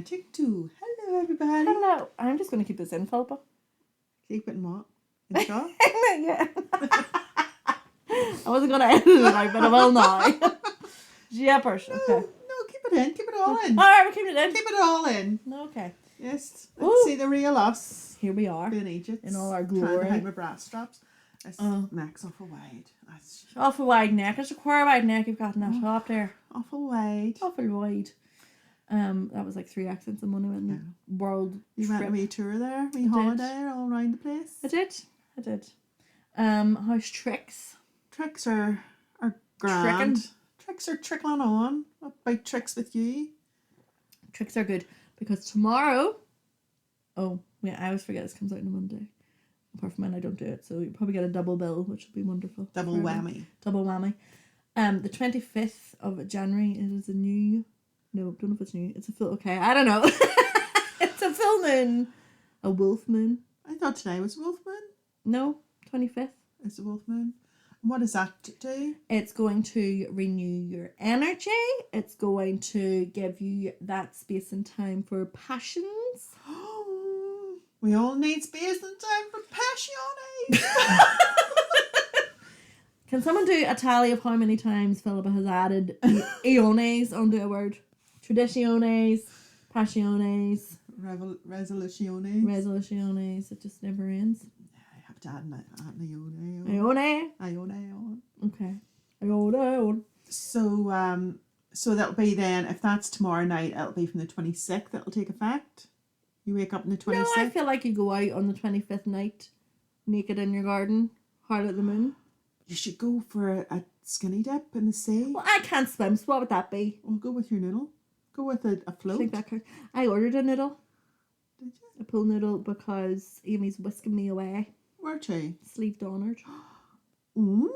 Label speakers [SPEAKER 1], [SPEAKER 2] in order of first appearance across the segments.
[SPEAKER 1] And take two. Hello, everybody.
[SPEAKER 2] Hello. I'm just going to keep this in, Philippa.
[SPEAKER 1] Keep it in what? In the shop?
[SPEAKER 2] Yeah. I wasn't going to edit it out, but I will now. Yeah, person. Okay.
[SPEAKER 1] No, keep it in. Keep it all in.
[SPEAKER 2] All right, we're keeping it in.
[SPEAKER 1] Keep it all in.
[SPEAKER 2] Okay.
[SPEAKER 1] Yes.
[SPEAKER 2] Ooh.
[SPEAKER 1] Let's see the real us.
[SPEAKER 2] Here we are.
[SPEAKER 1] Being Egypt.
[SPEAKER 2] In all our
[SPEAKER 1] Trying to
[SPEAKER 2] glory.
[SPEAKER 1] hide my bra straps. This neck's awful wide. That's
[SPEAKER 2] Awful wide neck. It's a queer wide neck you've got in that top there.
[SPEAKER 1] awful wide.
[SPEAKER 2] Awful wide. That was like 3 accents in one in the world
[SPEAKER 1] You
[SPEAKER 2] trip.
[SPEAKER 1] went on a wee tour there, wee
[SPEAKER 2] did.
[SPEAKER 1] holiday all around the place.
[SPEAKER 2] I did. How's tricks?
[SPEAKER 1] Tricks are grand.
[SPEAKER 2] Tricking.
[SPEAKER 1] Tricks are trickling on. What about tricks with you?
[SPEAKER 2] Tricks are good because tomorrow. Oh, yeah, I always forget this comes out on a Monday. Apart from when I don't do it, so you probably get a double bill, which will be wonderful.
[SPEAKER 1] Double whammy.
[SPEAKER 2] Double whammy. The 25th of January is a new. No, don't know if it's new. It's a full. Okay, I don't know. It's a full moon. A wolf moon.
[SPEAKER 1] I thought today was wolf moon.
[SPEAKER 2] No, 25th.
[SPEAKER 1] It's a wolf moon. And what does that do?
[SPEAKER 2] It's going to renew your energy. It's going to give you that space and time for passions.
[SPEAKER 1] We all need space and time for passion.
[SPEAKER 2] Can someone do a tally of how many times Philippa has added eones onto a word? Traditiones, passiones, resolutiones. It just never ends.
[SPEAKER 1] I have to add an ione.
[SPEAKER 2] Eone.
[SPEAKER 1] Ione on.
[SPEAKER 2] Okay. Eone.
[SPEAKER 1] So that'll be then, if that's tomorrow night, it'll be from the 26th that'll take effect. You wake up on the 26th.
[SPEAKER 2] No, I feel like you go out on the 25th night, naked in your garden, howl at the moon.
[SPEAKER 1] You should go for a skinny dip in the sea.
[SPEAKER 2] Well, I can't swim, so what would that be?
[SPEAKER 1] Well, go with your noodle. Go with a float.
[SPEAKER 2] I think that counts. I ordered a noodle.
[SPEAKER 1] Did you?
[SPEAKER 2] A pool noodle because Amy's whisking me away.
[SPEAKER 1] Where to?
[SPEAKER 2] Sleeved honoured.
[SPEAKER 1] Ooh.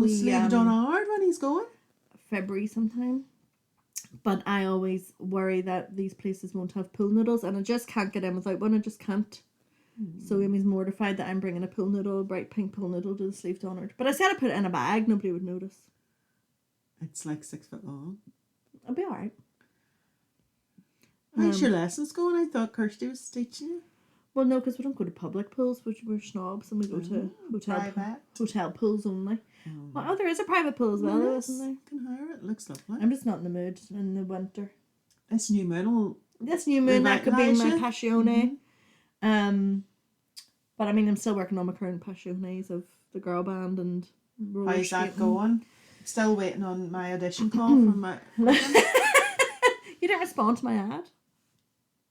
[SPEAKER 2] We,
[SPEAKER 1] Sleeved on hard when he's going.
[SPEAKER 2] February sometime. But I always worry that these places won't have pool noodles and I just can't get in without one. I just can't. So Amy's mortified that I'm bringing a pool noodle, a bright pink pool noodle to the sleeved honoured. But I said I put it in a bag, nobody would notice.
[SPEAKER 1] It's like 6 foot long.
[SPEAKER 2] I'll be alright.
[SPEAKER 1] How's your lessons going? I thought Kirsty was teaching you.
[SPEAKER 2] Well, no, because we don't go to public pools, we're snobs, and we go to hotel pools only. Well, there is a private pool as well, though, isn't there?
[SPEAKER 1] You can hire it. Looks lovely.
[SPEAKER 2] I'm just not in the mood in the winter.
[SPEAKER 1] This new moon
[SPEAKER 2] that could be my passione.
[SPEAKER 1] Mm-hmm.
[SPEAKER 2] But I mean, I'm still working on my current passiones of the girl band and roller
[SPEAKER 1] How's that
[SPEAKER 2] skating.
[SPEAKER 1] going? Still waiting on my audition call from my...
[SPEAKER 2] You didn't respond to my ad.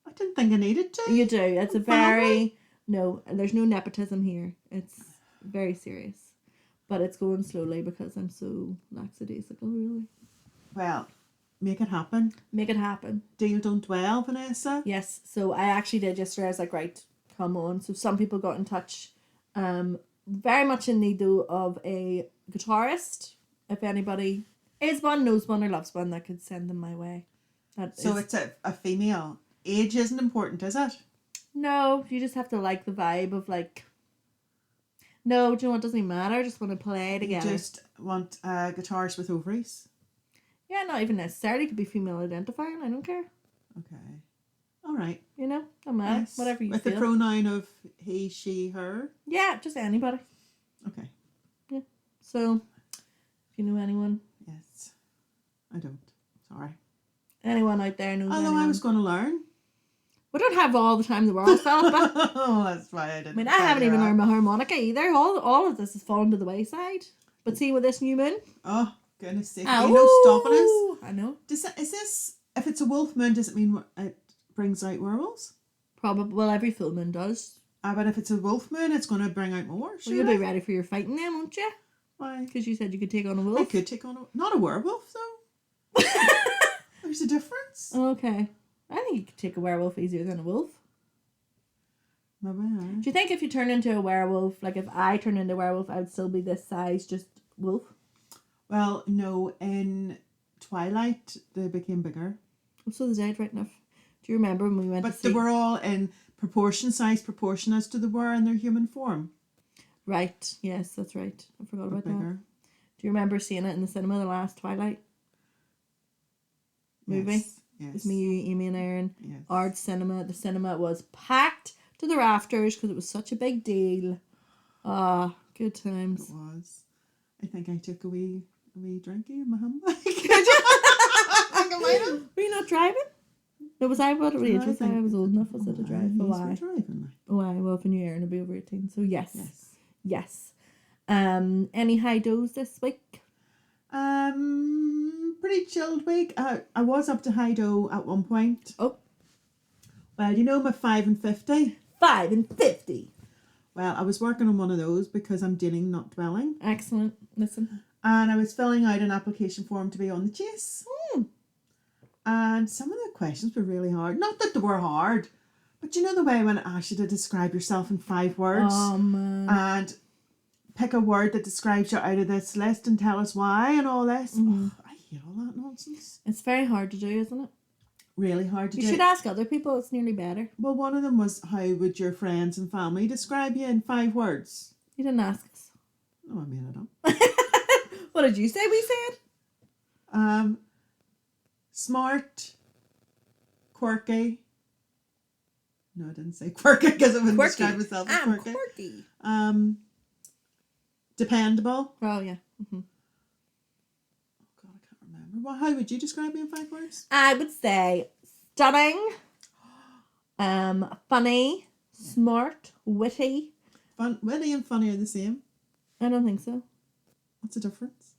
[SPEAKER 1] I didn't think I needed to.
[SPEAKER 2] You do. It's a very... No, there's no nepotism here. It's very serious. But it's going slowly because I'm so lackadaisical, really.
[SPEAKER 1] Well, make it happen.
[SPEAKER 2] Make it happen.
[SPEAKER 1] Deal don't dwell, Vanessa.
[SPEAKER 2] Yes. So I actually did yesterday. I was like, right, come on. So some people got in touch. Very much in need, though, of a guitarist. If anybody is one, knows one, or loves one, that could send them my way.
[SPEAKER 1] It's a female. Age isn't important, is it?
[SPEAKER 2] No, you just have to like the vibe of like... No, do you know what? It doesn't even matter. I just want to play together.
[SPEAKER 1] You just want a guitarist with ovaries?
[SPEAKER 2] Yeah, not even necessarily. It could be female identifying. I don't care.
[SPEAKER 1] Okay. All right.
[SPEAKER 2] You know? Don't matter.
[SPEAKER 1] Yes.
[SPEAKER 2] Whatever you
[SPEAKER 1] with
[SPEAKER 2] feel.
[SPEAKER 1] With the pronoun of he, she, her?
[SPEAKER 2] Yeah, just anybody.
[SPEAKER 1] Okay.
[SPEAKER 2] Yeah. So, if you know anyone.
[SPEAKER 1] Yes. I don't. Sorry.
[SPEAKER 2] Anyone out there knows
[SPEAKER 1] Although
[SPEAKER 2] anyone.
[SPEAKER 1] I was going to learn.
[SPEAKER 2] We don't have all the time in the world, Philippa.
[SPEAKER 1] Oh, that's why I didn't.
[SPEAKER 2] I mean, I haven't even learned my harmonica either. All of this has fallen to the wayside. But see, with this new moon.
[SPEAKER 1] Oh, goodness sake. You know stopping us.
[SPEAKER 2] I know.
[SPEAKER 1] Is this, if it's a wolf moon, does it mean it brings out werewolves?
[SPEAKER 2] Probably. Well, every full moon does.
[SPEAKER 1] But if it's a wolf moon, it's going to bring out more.
[SPEAKER 2] Well, you'll be ready for your fighting then, won't you?
[SPEAKER 1] Why?
[SPEAKER 2] Because you said you could take on a wolf.
[SPEAKER 1] I could take on not a werewolf, though. There's a difference.
[SPEAKER 2] Okay. I think you could take a werewolf easier than a wolf.
[SPEAKER 1] Maybe.
[SPEAKER 2] Do you think if you turn into a werewolf, like if I turn into a werewolf, I would still be this size, just wolf?
[SPEAKER 1] Well, no. In Twilight, they became bigger.
[SPEAKER 2] So they did, right enough. Do you remember when we went to see...
[SPEAKER 1] But they were all in proportion as to they were in their human form.
[SPEAKER 2] Right. Yes, that's right. I forgot about
[SPEAKER 1] bigger.
[SPEAKER 2] that. Do you remember seeing it in the cinema, the last Twilight movie? It was
[SPEAKER 1] Yes.
[SPEAKER 2] me, you, Amy and Aaron.
[SPEAKER 1] Yes.
[SPEAKER 2] Art cinema. The cinema was packed to the rafters because it was such a big deal. Ah, good
[SPEAKER 1] It
[SPEAKER 2] times.
[SPEAKER 1] was. I think I took a wee drinky in my handbag.
[SPEAKER 2] Were you not driving? No, was I what age was I? I was old enough, was it, to drive? Oh,
[SPEAKER 1] He's
[SPEAKER 2] aye.
[SPEAKER 1] driving.
[SPEAKER 2] Oh, aye. Well, if I knew Aaron would be over 18. So, yes.
[SPEAKER 1] Yes.
[SPEAKER 2] Yes. Any high dose this week?
[SPEAKER 1] Pretty chilled week. I was up to Hido at one point.
[SPEAKER 2] Oh.
[SPEAKER 1] Well, you know my 5 and 50?
[SPEAKER 2] 5 and 50.
[SPEAKER 1] Well, I was working on one of those because I'm dealing, not dwelling.
[SPEAKER 2] Excellent. Listen.
[SPEAKER 1] And I was filling out an application form to be on the chase. And some of the questions were really hard. Not that they were hard, but you know the way when it asks you to describe yourself in 5 words?
[SPEAKER 2] Oh, man.
[SPEAKER 1] And pick a word that describes you out of this list and tell us why and all this.
[SPEAKER 2] Mm-hmm.
[SPEAKER 1] Oh, I hate all that nonsense.
[SPEAKER 2] It's very hard to do, isn't it?
[SPEAKER 1] Really hard to do.
[SPEAKER 2] You should ask other people. It's nearly better.
[SPEAKER 1] Well, one of them was, how would your friends and family describe you in 5 words?
[SPEAKER 2] You didn't ask us.
[SPEAKER 1] No, I made it up.
[SPEAKER 2] What did you say we said?
[SPEAKER 1] Smart, quirky. No, I didn't say quirky because I wouldn't
[SPEAKER 2] Quirky.
[SPEAKER 1] describe myself as
[SPEAKER 2] I'm
[SPEAKER 1] quirky.
[SPEAKER 2] quirky.
[SPEAKER 1] Dependable.
[SPEAKER 2] Oh, yeah. Mm-hmm.
[SPEAKER 1] Oh God, I can't remember. Well, how would you describe me in 5 words?
[SPEAKER 2] I would say stunning, funny, smart, witty.
[SPEAKER 1] Witty and funny are the same.
[SPEAKER 2] I don't think so.
[SPEAKER 1] What's the difference?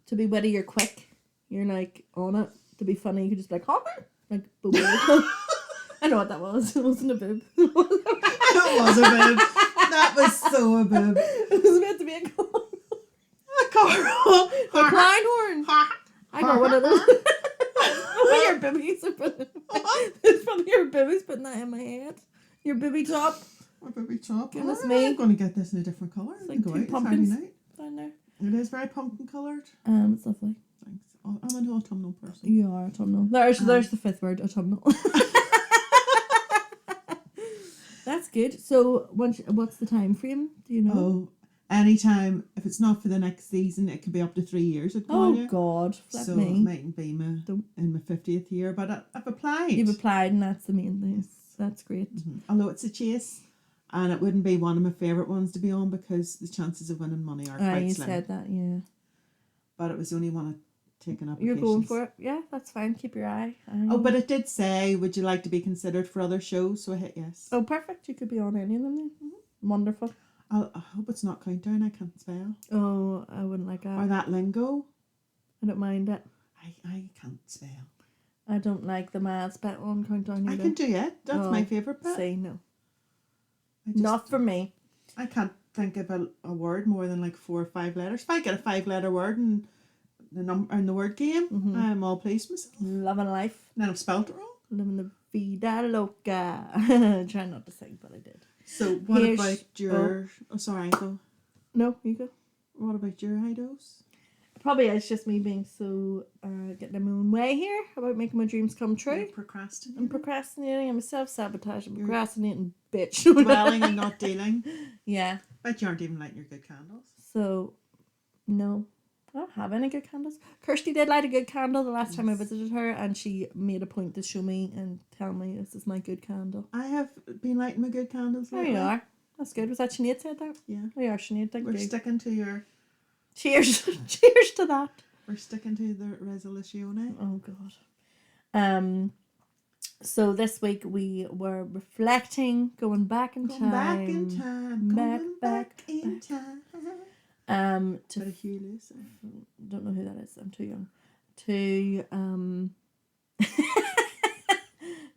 [SPEAKER 2] To be witty, you're quick. You're like on it. To be funny, you could just be like, oh, like, boob. I know what that was. It wasn't a boob.
[SPEAKER 1] It was a bib. That was so a bib.
[SPEAKER 2] It was meant to be a corn.
[SPEAKER 1] A Carl.
[SPEAKER 2] A clown horn. I got one of those. Oh, your bibbies are putting. It's funny. Your bibbies putting that in my head. Your bibby top
[SPEAKER 1] My baby top.
[SPEAKER 2] Goodness
[SPEAKER 1] I'm
[SPEAKER 2] me.
[SPEAKER 1] going to get this in a different colour.
[SPEAKER 2] It's
[SPEAKER 1] and
[SPEAKER 2] like
[SPEAKER 1] go
[SPEAKER 2] 2
[SPEAKER 1] out. It's
[SPEAKER 2] pumpkins.
[SPEAKER 1] Friday night.
[SPEAKER 2] down there.
[SPEAKER 1] It is very pumpkin coloured.
[SPEAKER 2] It's lovely.
[SPEAKER 1] Thanks. Oh, I'm an autumnal person.
[SPEAKER 2] You are autumnal. There's the 5th word, autumnal. That's good. So, what's the time frame? Do you know?
[SPEAKER 1] Oh, anytime. If it's not for the next season, it could be up to 3 years. I'd call
[SPEAKER 2] Oh,
[SPEAKER 1] you.
[SPEAKER 2] God. Flip
[SPEAKER 1] So
[SPEAKER 2] me.
[SPEAKER 1] it mightn't be in my 50th year, but I've applied.
[SPEAKER 2] You've applied, and that's the main thing. That's great.
[SPEAKER 1] Mm-hmm. Although it's a chase, and it wouldn't be one of my favourite ones to be on because the chances of winning money are quite
[SPEAKER 2] You
[SPEAKER 1] slim.
[SPEAKER 2] said that, yeah.
[SPEAKER 1] But it was the only one I'd taken up.
[SPEAKER 2] You're going for it. Yeah, that's fine. Keep your eye.
[SPEAKER 1] Oh, but it did say, would you like to be considered for other shows? So I hit yes.
[SPEAKER 2] Oh, perfect. You could be on any of them then. Mm-hmm. Wonderful.
[SPEAKER 1] I hope it's not Countdown. I can't spell.
[SPEAKER 2] Oh, I wouldn't like that.
[SPEAKER 1] Or that lingo.
[SPEAKER 2] I don't mind it.
[SPEAKER 1] I can't spell.
[SPEAKER 2] I don't like the Mads bit on Countdown
[SPEAKER 1] I
[SPEAKER 2] either.
[SPEAKER 1] can do it. That's my favourite bit.
[SPEAKER 2] Say no.
[SPEAKER 1] I just-
[SPEAKER 2] Not for me.
[SPEAKER 1] I can't think of a word more than like 4 or 5 letters. If I get a 5-letter word and the number in the word game,
[SPEAKER 2] Mm-hmm.
[SPEAKER 1] I'm all pleased with myself.
[SPEAKER 2] Loving life.
[SPEAKER 1] And then I've spelt it wrong.
[SPEAKER 2] Living the vida loca. Trying not to sing, but I did.
[SPEAKER 1] So what
[SPEAKER 2] Here's-
[SPEAKER 1] about your... Oh, sorry, go.
[SPEAKER 2] No, you go.
[SPEAKER 1] What about your high dose?
[SPEAKER 2] Probably it's just me being so getting in my own way here about making my dreams come
[SPEAKER 1] You're
[SPEAKER 2] true.
[SPEAKER 1] procrastinating.
[SPEAKER 2] I'm procrastinating. I'm a self-sabotaging,
[SPEAKER 1] You're-
[SPEAKER 2] procrastinating bitch.
[SPEAKER 1] Dwelling and not dealing.
[SPEAKER 2] Yeah.
[SPEAKER 1] Bet you aren't even lighting your good candles.
[SPEAKER 2] So, no. I don't have any good candles. Kirsty did light a good candle the last time I visited her, and she made a point to show me and tell me this is my good candle.
[SPEAKER 1] I have been lighting my good candles
[SPEAKER 2] There
[SPEAKER 1] lately.
[SPEAKER 2] you are. That's good. Was that Sinead said that?
[SPEAKER 1] Yeah.
[SPEAKER 2] There you are, Sinead. Thank
[SPEAKER 1] We're
[SPEAKER 2] you.
[SPEAKER 1] sticking to your...
[SPEAKER 2] Cheers. Cheers to that.
[SPEAKER 1] We're sticking to the resolution.
[SPEAKER 2] Oh, God. So this week we were reflecting, going back in
[SPEAKER 1] Going
[SPEAKER 2] time.
[SPEAKER 1] back in time. Going back in time.
[SPEAKER 2] To
[SPEAKER 1] Bit of Hugh Lewis.
[SPEAKER 2] don't know who that is. I'm too young. To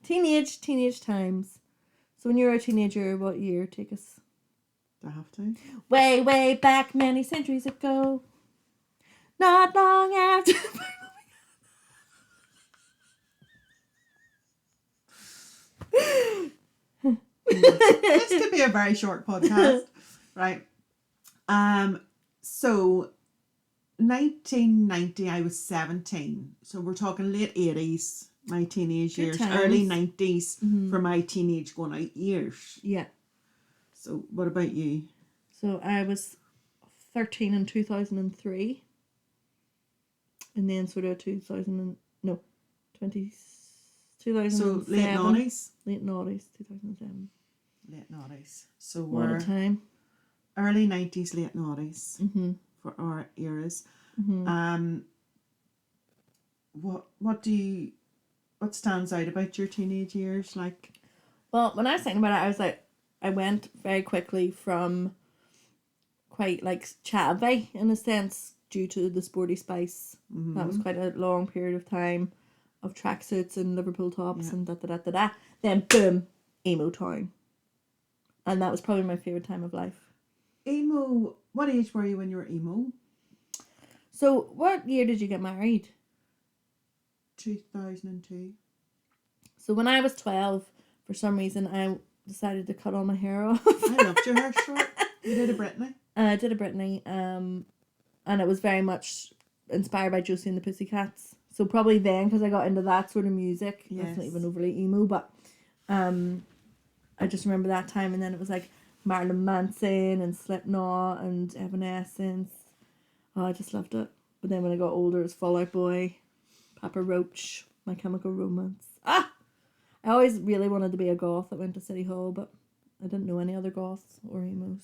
[SPEAKER 2] teenage times. So when you were a teenager, what year? Take us
[SPEAKER 1] Do I have to?
[SPEAKER 2] way back, many centuries ago. Not long after.
[SPEAKER 1] This could be a very short podcast. Right. So 1990 I was 17. So we're talking late 80s, my teenage
[SPEAKER 2] Good
[SPEAKER 1] years,
[SPEAKER 2] times.
[SPEAKER 1] early 90s
[SPEAKER 2] Mhm.
[SPEAKER 1] for my teenage going out years.
[SPEAKER 2] Yeah.
[SPEAKER 1] So what about you?
[SPEAKER 2] So I was 13 in 2003. And then sort of 20 and... No. 20...
[SPEAKER 1] So
[SPEAKER 2] 2007.
[SPEAKER 1] late noughties.
[SPEAKER 2] Late noughties, 2007.
[SPEAKER 1] Late noughties. So
[SPEAKER 2] What
[SPEAKER 1] we're
[SPEAKER 2] a time.
[SPEAKER 1] early 90s, late noughties
[SPEAKER 2] Mm-hmm.
[SPEAKER 1] for our eras.
[SPEAKER 2] Mm-hmm.
[SPEAKER 1] What stands out about your teenage years? Like,
[SPEAKER 2] Well, when I was thinking about it, I was like, I went very quickly from quite like chatty in a sense due to the sporty spice. That was quite a long period of time of tracksuits and Liverpool tops and da. Then boom, emo town. And that was probably my favourite time of life.
[SPEAKER 1] emo, what age were you when you were emo?
[SPEAKER 2] So what year did you get married?
[SPEAKER 1] 2002.
[SPEAKER 2] So when I was 12, for some reason I decided to cut all my hair off.
[SPEAKER 1] I loved your hair short. You did a Britney.
[SPEAKER 2] I did a Britney, and it was very much inspired by Josie and the Pussycats. So probably then, because I got into that sort of music.
[SPEAKER 1] Yes.
[SPEAKER 2] That's not even overly emo, but I just remember that time, and then it was like Marilyn Manson and Slipknot and Evanescence. Oh, I just loved it. But then when I got older, it was Fall Out Boy, Papa Roach, My Chemical Romance. I always really wanted to be a goth that went to City Hall, but I didn't know any other goths or emos.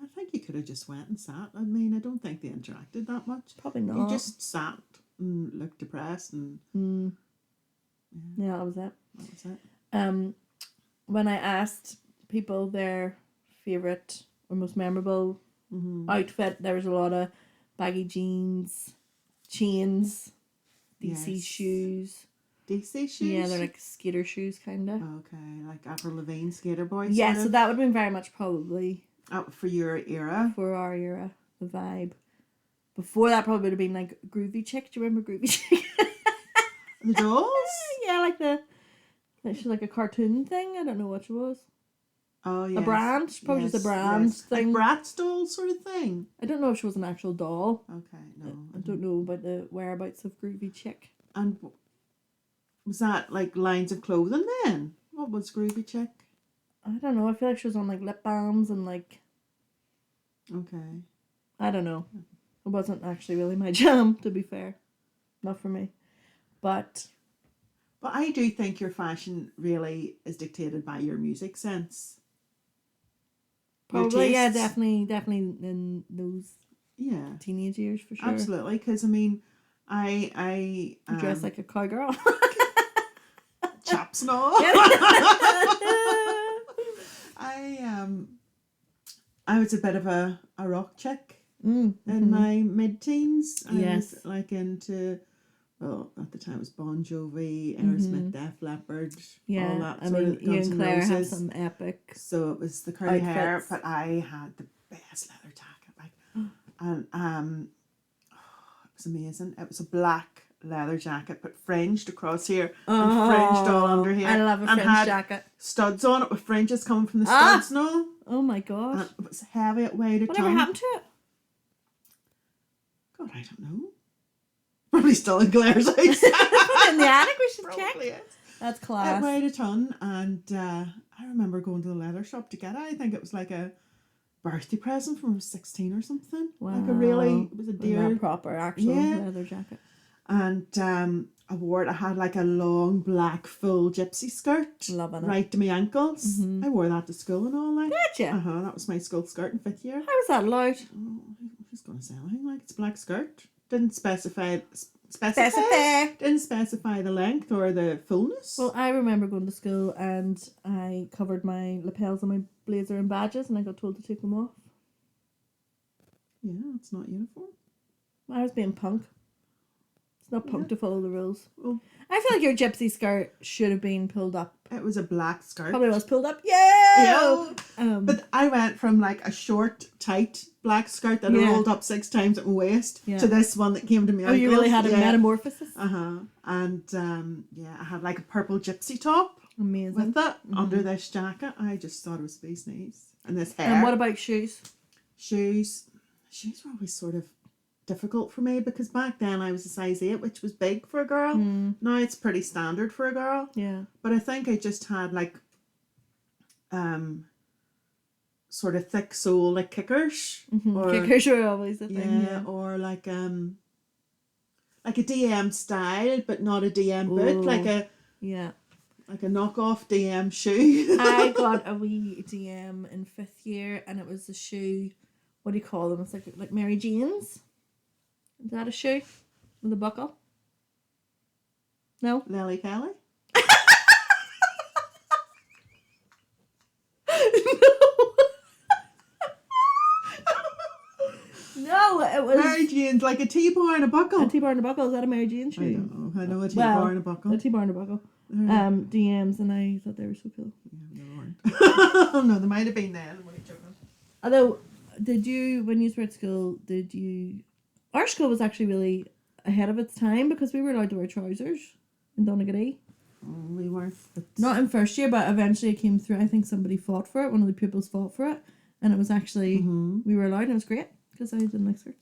[SPEAKER 1] I think you could have just went and sat. I mean, I don't think they interacted that much.
[SPEAKER 2] Probably not.
[SPEAKER 1] You just sat and looked depressed and...
[SPEAKER 2] Yeah, that was it.
[SPEAKER 1] That was it.
[SPEAKER 2] When I asked people their favourite or most memorable outfit, there was a lot of baggy jeans, chains, DC shoes.
[SPEAKER 1] DC shoes?
[SPEAKER 2] Yeah, they're like skater shoes, kind of.
[SPEAKER 1] Okay, like Avril Lavigne, Skater Boy.
[SPEAKER 2] Yeah,
[SPEAKER 1] sort
[SPEAKER 2] so
[SPEAKER 1] of?
[SPEAKER 2] that would have been very much probably
[SPEAKER 1] For your era.
[SPEAKER 2] for our era, the vibe. Before that probably would have been like Groovy Chick. Do you remember Groovy Chick?
[SPEAKER 1] The dolls?
[SPEAKER 2] Yeah, she's like a cartoon thing. I don't know what she was.
[SPEAKER 1] Oh, yes.
[SPEAKER 2] A brand? She's probably just a brand thing.
[SPEAKER 1] Like Bratz doll sort of thing.
[SPEAKER 2] I don't know if she was an actual doll.
[SPEAKER 1] Okay, no.
[SPEAKER 2] I don't know about the whereabouts of Groovy Chick.
[SPEAKER 1] And was that like lines of clothing then? What was Groovy Chick?
[SPEAKER 2] I don't know. I feel like she was on like lip balms and like...
[SPEAKER 1] Okay.
[SPEAKER 2] I don't know. It wasn't actually really my jam, to be fair. Not for me. But
[SPEAKER 1] I do think your fashion really is dictated by your music sense.
[SPEAKER 2] probably, yeah,
[SPEAKER 1] tastes.
[SPEAKER 2] definitely in those teenage years for sure.
[SPEAKER 1] Absolutely, because I mean, I
[SPEAKER 2] You dress like a cowgirl.
[SPEAKER 1] chaps and all. I was a bit of a rock chick in my mid-teens. I was like into, well, at the time it was Bon Jovi, Aerosmith, Def Leppard, all that
[SPEAKER 2] I
[SPEAKER 1] sort
[SPEAKER 2] mean,
[SPEAKER 1] of
[SPEAKER 2] you
[SPEAKER 1] Guns
[SPEAKER 2] and
[SPEAKER 1] N'
[SPEAKER 2] Claire have
[SPEAKER 1] Roses.
[SPEAKER 2] some epic.
[SPEAKER 1] So it was the curly hair,
[SPEAKER 2] outfits.
[SPEAKER 1] but I had the best leather jacket, and it was amazing. It was a black leather jacket, but fringed across here and fringed all under here.
[SPEAKER 2] I love a
[SPEAKER 1] and
[SPEAKER 2] fringe
[SPEAKER 1] had
[SPEAKER 2] jacket.
[SPEAKER 1] studs on it with fringes coming from the studs and all.
[SPEAKER 2] Oh my gosh.
[SPEAKER 1] And it was heavy, it weighed a
[SPEAKER 2] Whatever
[SPEAKER 1] ton.
[SPEAKER 2] happened to it?
[SPEAKER 1] God, I don't know. Probably still in Claire's house.
[SPEAKER 2] Put it in the attic, we should check.
[SPEAKER 1] Probably is.
[SPEAKER 2] That's
[SPEAKER 1] It
[SPEAKER 2] class.
[SPEAKER 1] weighed a ton, and I remember going to the leather shop to get it. I think it was like a birthday present from 16 or something.
[SPEAKER 2] Wow.
[SPEAKER 1] Like it was a dear.
[SPEAKER 2] Proper actual
[SPEAKER 1] Yeah.
[SPEAKER 2] leather jacket.
[SPEAKER 1] And I wore it. I had like a long black full gypsy skirt,
[SPEAKER 2] Loving it.
[SPEAKER 1] right to my ankles. I wore that to school and all. Like,
[SPEAKER 2] Gotcha.
[SPEAKER 1] that was my school skirt in 5th year.
[SPEAKER 2] How was that allowed?
[SPEAKER 1] Oh, who's gonna say anything? Like, it's a black skirt. Didn't specify Didn't specify the length or the fullness.
[SPEAKER 2] Well, I remember going to school and I covered my lapels on my blazer and badges and I got told to take them off.
[SPEAKER 1] Yeah, it's not uniform.
[SPEAKER 2] I was being punk. It's not punk to follow the rules.
[SPEAKER 1] Well,
[SPEAKER 2] I feel like your gypsy skirt should have been pulled up.
[SPEAKER 1] it was a black skirt.
[SPEAKER 2] Probably was pulled up. Yeah.
[SPEAKER 1] But I went from like a short, tight black skirt that I rolled up 6 times at my waist to this one that came to me.
[SPEAKER 2] Oh, you really had a metamorphosis?
[SPEAKER 1] And I had like a purple gypsy top.
[SPEAKER 2] Amazing.
[SPEAKER 1] With it under this jacket. I just thought it was space nice. And this hair.
[SPEAKER 2] And what about shoes?
[SPEAKER 1] Shoes were always sort of difficult for me because back then I was a size 8, which was big for a girl. Now it's pretty standard for a girl.
[SPEAKER 2] Yeah.
[SPEAKER 1] But I think I just had like sort of thick sole like kickers. Or,
[SPEAKER 2] kickers are always a thing. Yeah.
[SPEAKER 1] Or like a DM style but not a DM boot. Like
[SPEAKER 2] Yeah.
[SPEAKER 1] Like a knockoff DM shoe.
[SPEAKER 2] I got a wee DM in 5th year, and it was a shoe. What do you call them? It's like Mary Jane's. Is that a shoe with a buckle? No.
[SPEAKER 1] Lily Kelly.
[SPEAKER 2] No, it was
[SPEAKER 1] Mary Jane's, like a T-bar and a buckle.
[SPEAKER 2] a T-bar and a buckle. Is that a Mary Jane shoe?
[SPEAKER 1] I don't know. I know a T-bar and a buckle.
[SPEAKER 2] A T-bar and a buckle. DMs, and I thought they were so cool.
[SPEAKER 1] Yeah, they weren't. No, they might have been then.
[SPEAKER 2] Although, when you were at school, our school was actually really ahead of its time because we were allowed to wear trousers in Donegal.
[SPEAKER 1] We weren't.
[SPEAKER 2] Not in 1st year, but eventually it came through. I think somebody fought for it. One of the pupils fought for it. And it was actually, we were allowed, and it was great because I didn't like skirts.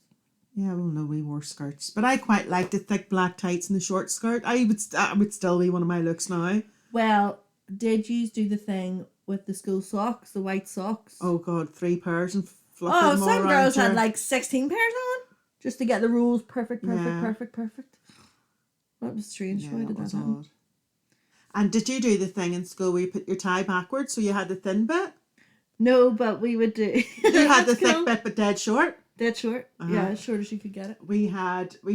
[SPEAKER 1] Yeah, well, no, we wore skirts. But I quite liked the thick black tights and the short skirt. I would still be one of my looks now.
[SPEAKER 2] Well, did you do the thing with the school socks, the white socks?
[SPEAKER 1] Oh, God, 3 pairs and fluffing them all
[SPEAKER 2] some
[SPEAKER 1] around
[SPEAKER 2] girls
[SPEAKER 1] your...
[SPEAKER 2] had like 16 pairs on just to get the rules perfect. That was strange.
[SPEAKER 1] Yeah,
[SPEAKER 2] Why did that happen?
[SPEAKER 1] odd. And did you do the thing in school where you put your tie backwards so you had the thin bit?
[SPEAKER 2] No, but we would do.
[SPEAKER 1] You had the thick bit but dead short?
[SPEAKER 2] Dead short. Yeah, as short as you could get it.
[SPEAKER 1] We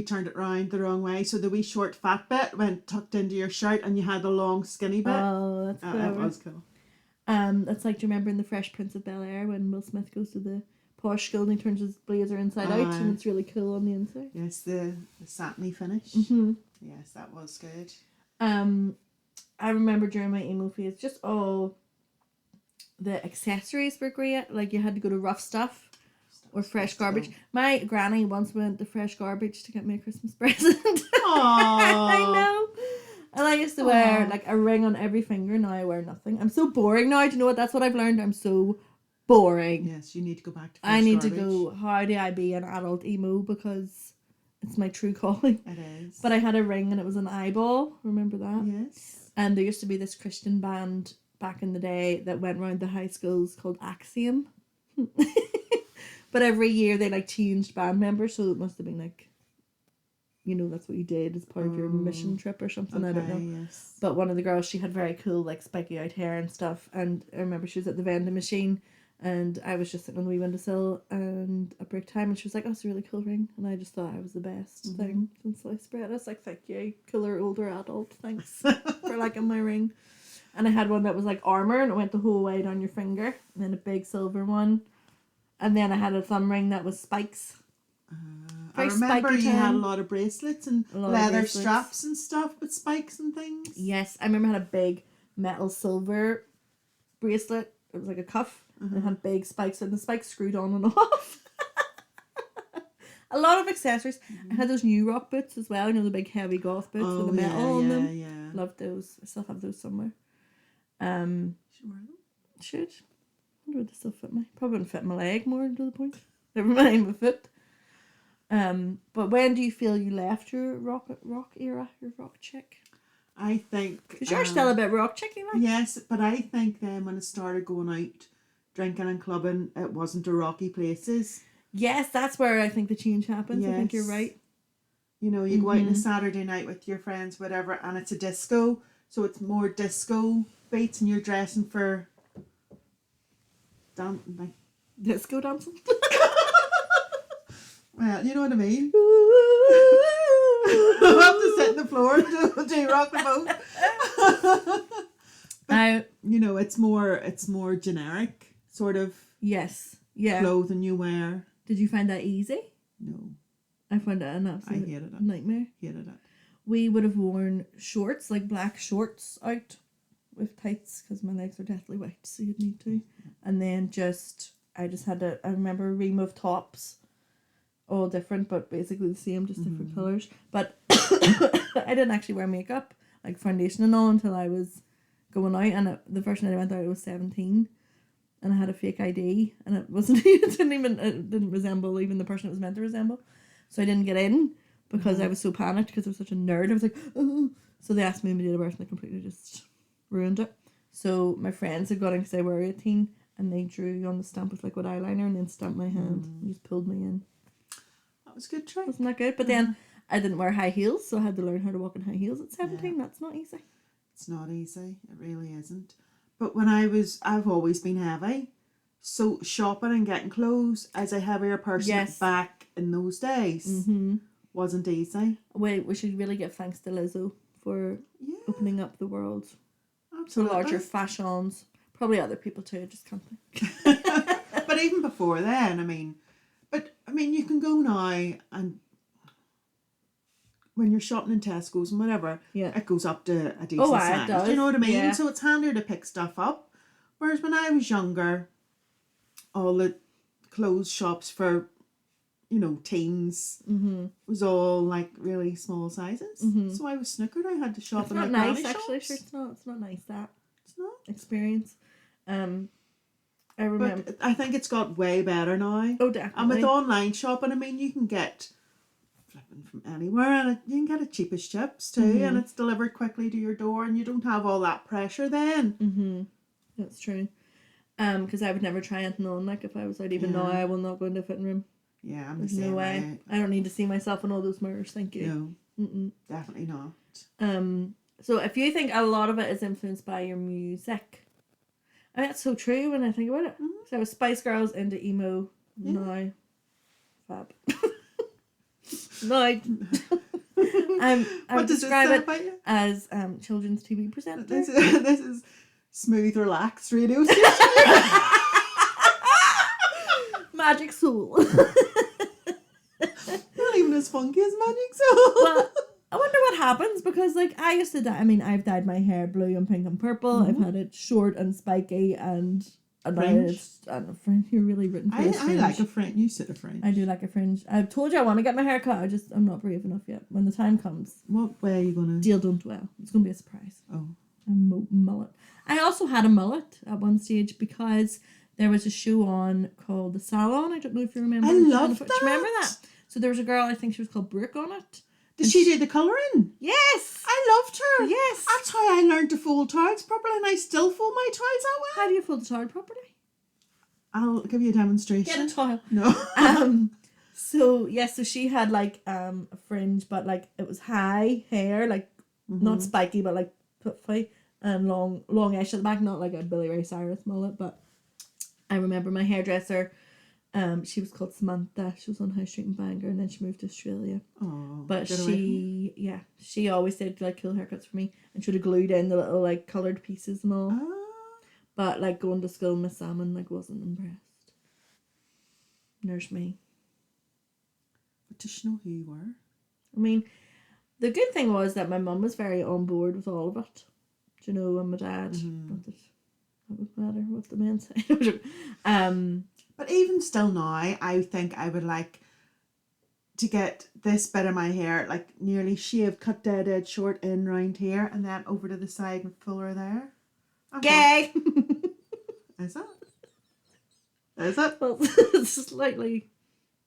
[SPEAKER 1] turned it round the wrong way, so the wee short fat bit went tucked into your shirt and you had the long skinny bit.
[SPEAKER 2] Oh, that's clever.
[SPEAKER 1] That was cool.
[SPEAKER 2] That's like, do you remember in The Fresh Prince of Bel-Air when Will Smith goes to the posh school and he turns his blazer inside out and it's really cool on the inside?
[SPEAKER 1] Yes, the satiny finish.
[SPEAKER 2] Mm-hmm.
[SPEAKER 1] Yes, that was good.
[SPEAKER 2] I remember during my emo phase, just the accessories were great. Like, you had to go to Rough Stuff or Fresh Garbage. My granny once went to Fresh Garbage to get me a Christmas present. I know. And I used to wear like a ring on every finger. Now I wear nothing. I'm so boring now. Do you know what? That's what I've learned. I'm so boring.
[SPEAKER 1] Yes, you need to go back to Fresh
[SPEAKER 2] Garbage. To go, how do I be an adult emo? Because it's my true calling.
[SPEAKER 1] It is.
[SPEAKER 2] But I had a ring and it was an eyeball. Remember that?
[SPEAKER 1] Yes.
[SPEAKER 2] And there used to be this Christian band back in the day that went around the high schools called Axiom. But every year they like changed band members, so it must have been like, you know, that's what you did as part of your mission trip or something. I don't know.
[SPEAKER 1] Yes.
[SPEAKER 2] But one of the girls, she had very cool like spiky out hair and stuff, and I remember she was at the vending machine and I was just sitting on the wee windowsill and at break time and she was like, oh, it's a really cool ring, and I just thought I was the best thing since sliced bread. I was like, thank you, cooler older adult, thanks for liking my ring. And I had one that was like armour and it went the whole way down your finger, and then a big silver one. And then I had a thumb ring that was spikes.
[SPEAKER 1] I remember you had a lot of bracelets and leather straps and stuff with spikes and things.
[SPEAKER 2] Yes, I remember I had a big metal silver bracelet. It was like a cuff. And it had big spikes, and the spikes screwed on and off. A lot of accessories. I had those new rock boots as well. You know, the big heavy goth boots with the metal on them.
[SPEAKER 1] Yeah.
[SPEAKER 2] Loved those. I still have those somewhere.
[SPEAKER 1] Should wear them?
[SPEAKER 2] Should. I wonder would they still fit me. Probably wouldn't fit my leg more to the point. Never mind my foot. But when do you feel you left your rock era, your rock chick?
[SPEAKER 1] I think...
[SPEAKER 2] Because you're still a bit rock chicky, like.
[SPEAKER 1] Yes, but I think then when I started going out, drinking and clubbing, it wasn't the rocky places.
[SPEAKER 2] Yes, that's where I think the change happens. Yes. I think you're right.
[SPEAKER 1] You know, you go out on a Saturday night with your friends, whatever, and it's a disco, so it's more disco beats and you're dressing for...
[SPEAKER 2] Disco dancing?
[SPEAKER 1] Well, you know what I mean. I'll have to sit on the floor and do rock the boat. But, you know, it's more generic sort of clothing you wear.
[SPEAKER 2] Did you find that easy?
[SPEAKER 1] No.
[SPEAKER 2] I found it an absolute nightmare.
[SPEAKER 1] Hated it. We
[SPEAKER 2] would have worn shorts, like black shorts out with tights because my legs are deathly white, so you'd need to. And then I remember a ream of tops, all different but basically the same, just different colours. But I didn't actually wear makeup, like foundation and all, until I was going out, and the first night I went out I was 17 and I had a fake ID, and it didn't resemble even the person it was meant to resemble, so I didn't get in because I was so panicked because I was such a nerd. I was like, oh. So they asked me my date of birth and I completely just ruined it. So my friends had got in because they were 18 and they drew on the stamp with liquid eyeliner and then stamped my hand and just pulled me in.
[SPEAKER 1] That was a good trick.
[SPEAKER 2] Wasn't that good? But then I didn't wear high heels, so I had to learn how to walk in high heels at 17. That's not easy.
[SPEAKER 1] It's not easy. It really isn't. But I've always been heavy. So shopping and getting clothes as a heavier person back in those days wasn't easy.
[SPEAKER 2] Wait, we should really give thanks to Lizzo for opening up the world
[SPEAKER 1] Absolutely.
[SPEAKER 2] to larger fashions. Probably other people too, I just can't think.
[SPEAKER 1] But even before then, you can go now and when you're shopping in Tesco's and whatever, it goes up to a decent size.
[SPEAKER 2] It does.
[SPEAKER 1] Do you know what I mean?
[SPEAKER 2] Yeah.
[SPEAKER 1] So it's handier to pick stuff up. Whereas when I was younger, all the clothes shops for, teens was all like really small sizes. So I was snookered. I had to shop in like
[SPEAKER 2] nice,
[SPEAKER 1] granny
[SPEAKER 2] actually.
[SPEAKER 1] shops.
[SPEAKER 2] Sure, it's not nice that.
[SPEAKER 1] It's not
[SPEAKER 2] experience. I remember.
[SPEAKER 1] But I think it's got way better now.
[SPEAKER 2] Oh, definitely.
[SPEAKER 1] And with online shopping, you can get flipping from anywhere, and you can get it cheap as chips too, and it's delivered quickly to your door, and you don't have all that pressure then.
[SPEAKER 2] That's true. Because I would never try anything on. Like if I was out, even now, I will not go into a fitting room.
[SPEAKER 1] Yeah, I'm
[SPEAKER 2] There's
[SPEAKER 1] the same
[SPEAKER 2] no way.
[SPEAKER 1] way.
[SPEAKER 2] I don't need to see myself in all those mirrors. Thank you.
[SPEAKER 1] No, definitely not.
[SPEAKER 2] So if you think a lot of it is influenced by your music, I mean that's so true when I think about it. So Spice Girls into emo now, fab. No, I would describe it as children's TV presenter.
[SPEAKER 1] This is smooth, relaxed radio station.
[SPEAKER 2] Magic Soul.
[SPEAKER 1] Not even as funky as Magic Soul.
[SPEAKER 2] But I wonder what happens because I used to dye. I mean, I've dyed my hair blue and pink and purple. I've had it short and spiky and
[SPEAKER 1] fringe.
[SPEAKER 2] And a fringe. You're really written for this fringe.
[SPEAKER 1] I like a fringe. You said a fringe.
[SPEAKER 2] I do like a fringe. I've told you I want to get my hair cut. I'm not brave enough yet. When the time comes.
[SPEAKER 1] What way are you gonna?
[SPEAKER 2] Deal don't dwell. It's gonna be a surprise.
[SPEAKER 1] Oh.
[SPEAKER 2] A mullet. I also had a mullet at one stage because there was a show on called The Salon. I don't know if you remember.
[SPEAKER 1] I love that.
[SPEAKER 2] Do you remember that? So there was a girl, I think she was called Brooke on it.
[SPEAKER 1] Did she do the colouring?
[SPEAKER 2] Yes.
[SPEAKER 1] I loved her.
[SPEAKER 2] Yes.
[SPEAKER 1] That's how I learned to fold towels properly, and I still fold my towels that way.
[SPEAKER 2] How do you fold a towel properly?
[SPEAKER 1] I'll give you a demonstration.
[SPEAKER 2] Get a towel.
[SPEAKER 1] No.
[SPEAKER 2] So she had a fringe, but it was high hair, not spiky, but puffy and longish at the back, not like a Billy Ray Cyrus mullet. But I remember my hairdresser. She was called Samantha. She was on High Street in Bangor, and then she moved to Australia.
[SPEAKER 1] Oh,
[SPEAKER 2] but she always did cool haircuts for me, and she would have glued in the little coloured pieces and all.
[SPEAKER 1] Oh.
[SPEAKER 2] But going to school, Miss Salmon wasn't impressed. There's me.
[SPEAKER 1] But does she know who you were?
[SPEAKER 2] I mean, the good thing was that my mum was very on board with all of it. Do you know, and my dad. Not that would matter what the men say.
[SPEAKER 1] But even still now, I think I would like to get this bit of my hair nearly shaved, cut dead short in round here, and then over to the side and fuller there.
[SPEAKER 2] Gay!
[SPEAKER 1] Is it? Is it?
[SPEAKER 2] Well, it's slightly,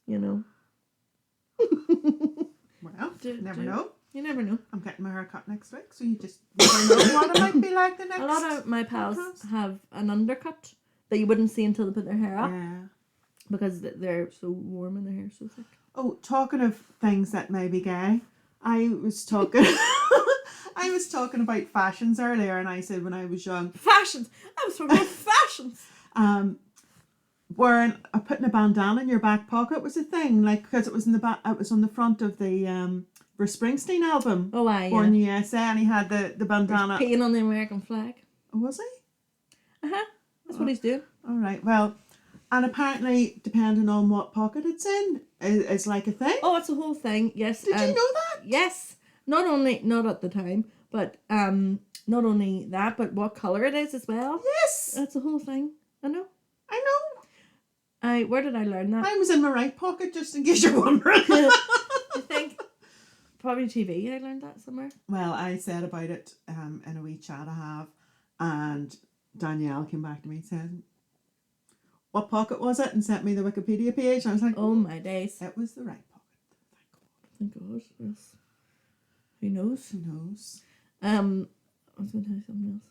[SPEAKER 1] Well, never know.
[SPEAKER 2] You never know.
[SPEAKER 1] I'm getting my hair cut next week, so you just never know what it might be like the next.
[SPEAKER 2] A lot of my pals have an undercut that you wouldn't see until they put their hair up.
[SPEAKER 1] Yeah.
[SPEAKER 2] Because they're so warm and their hair's so thick.
[SPEAKER 1] Oh, talking of things that may be gay, I was talking about fashions earlier, and I said when I was young.
[SPEAKER 2] Fashions! I was talking about fashions!
[SPEAKER 1] Putting a bandana in your back pocket was a thing, because it was it was on the front of the Bruce Springsteen album.
[SPEAKER 2] Oh, aye,
[SPEAKER 1] Born in the USA, and he had the bandana.
[SPEAKER 2] Peeing on the American flag.
[SPEAKER 1] Oh, was he?
[SPEAKER 2] That's what he's doing.
[SPEAKER 1] All right. Well, and apparently, depending on what pocket it's in, is like a thing.
[SPEAKER 2] Oh, it's a whole thing. Yes.
[SPEAKER 1] Did you know that?
[SPEAKER 2] Yes. Not at the time, but not only that, but what colour it is as well.
[SPEAKER 1] Yes.
[SPEAKER 2] That's a whole thing. I know. Where did I learn that?
[SPEAKER 1] Mine was in my right pocket, just in case you're wondering.
[SPEAKER 2] I think probably TV. I learned that somewhere.
[SPEAKER 1] Well, I said about it in a wee chat I have, and Danielle came back to me and said, "What pocket was it?" and sent me the Wikipedia page. And I was like,
[SPEAKER 2] "Oh my days!"
[SPEAKER 1] It was the right pocket.
[SPEAKER 2] Thank God. Yes. Who knows?
[SPEAKER 1] Who knows?
[SPEAKER 2] I was going to tell you something else.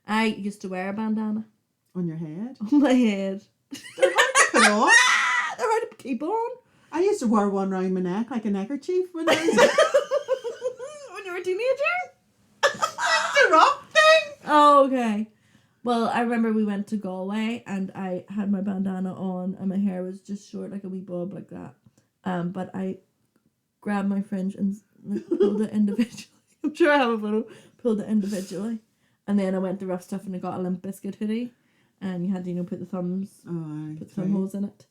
[SPEAKER 2] I used to wear a bandana
[SPEAKER 1] on your head.
[SPEAKER 2] On my head.
[SPEAKER 1] They're hard to put on.
[SPEAKER 2] They're hard to keep on.
[SPEAKER 1] I used to wear one round my neck like a neckerchief when I was
[SPEAKER 2] when you were a teenager.
[SPEAKER 1] I used to
[SPEAKER 2] Okay. Well, I remember we went to Galway and I had my bandana on and my hair was just short, like a wee bob like that. But I grabbed my fringe and like, pulled it individually. I'm sure I have a photo. Pulled it individually. And then I went to Rough Stuff and I got a Limp Bizkit hoodie. And you had to, put the thumbs, put thumb holes in it.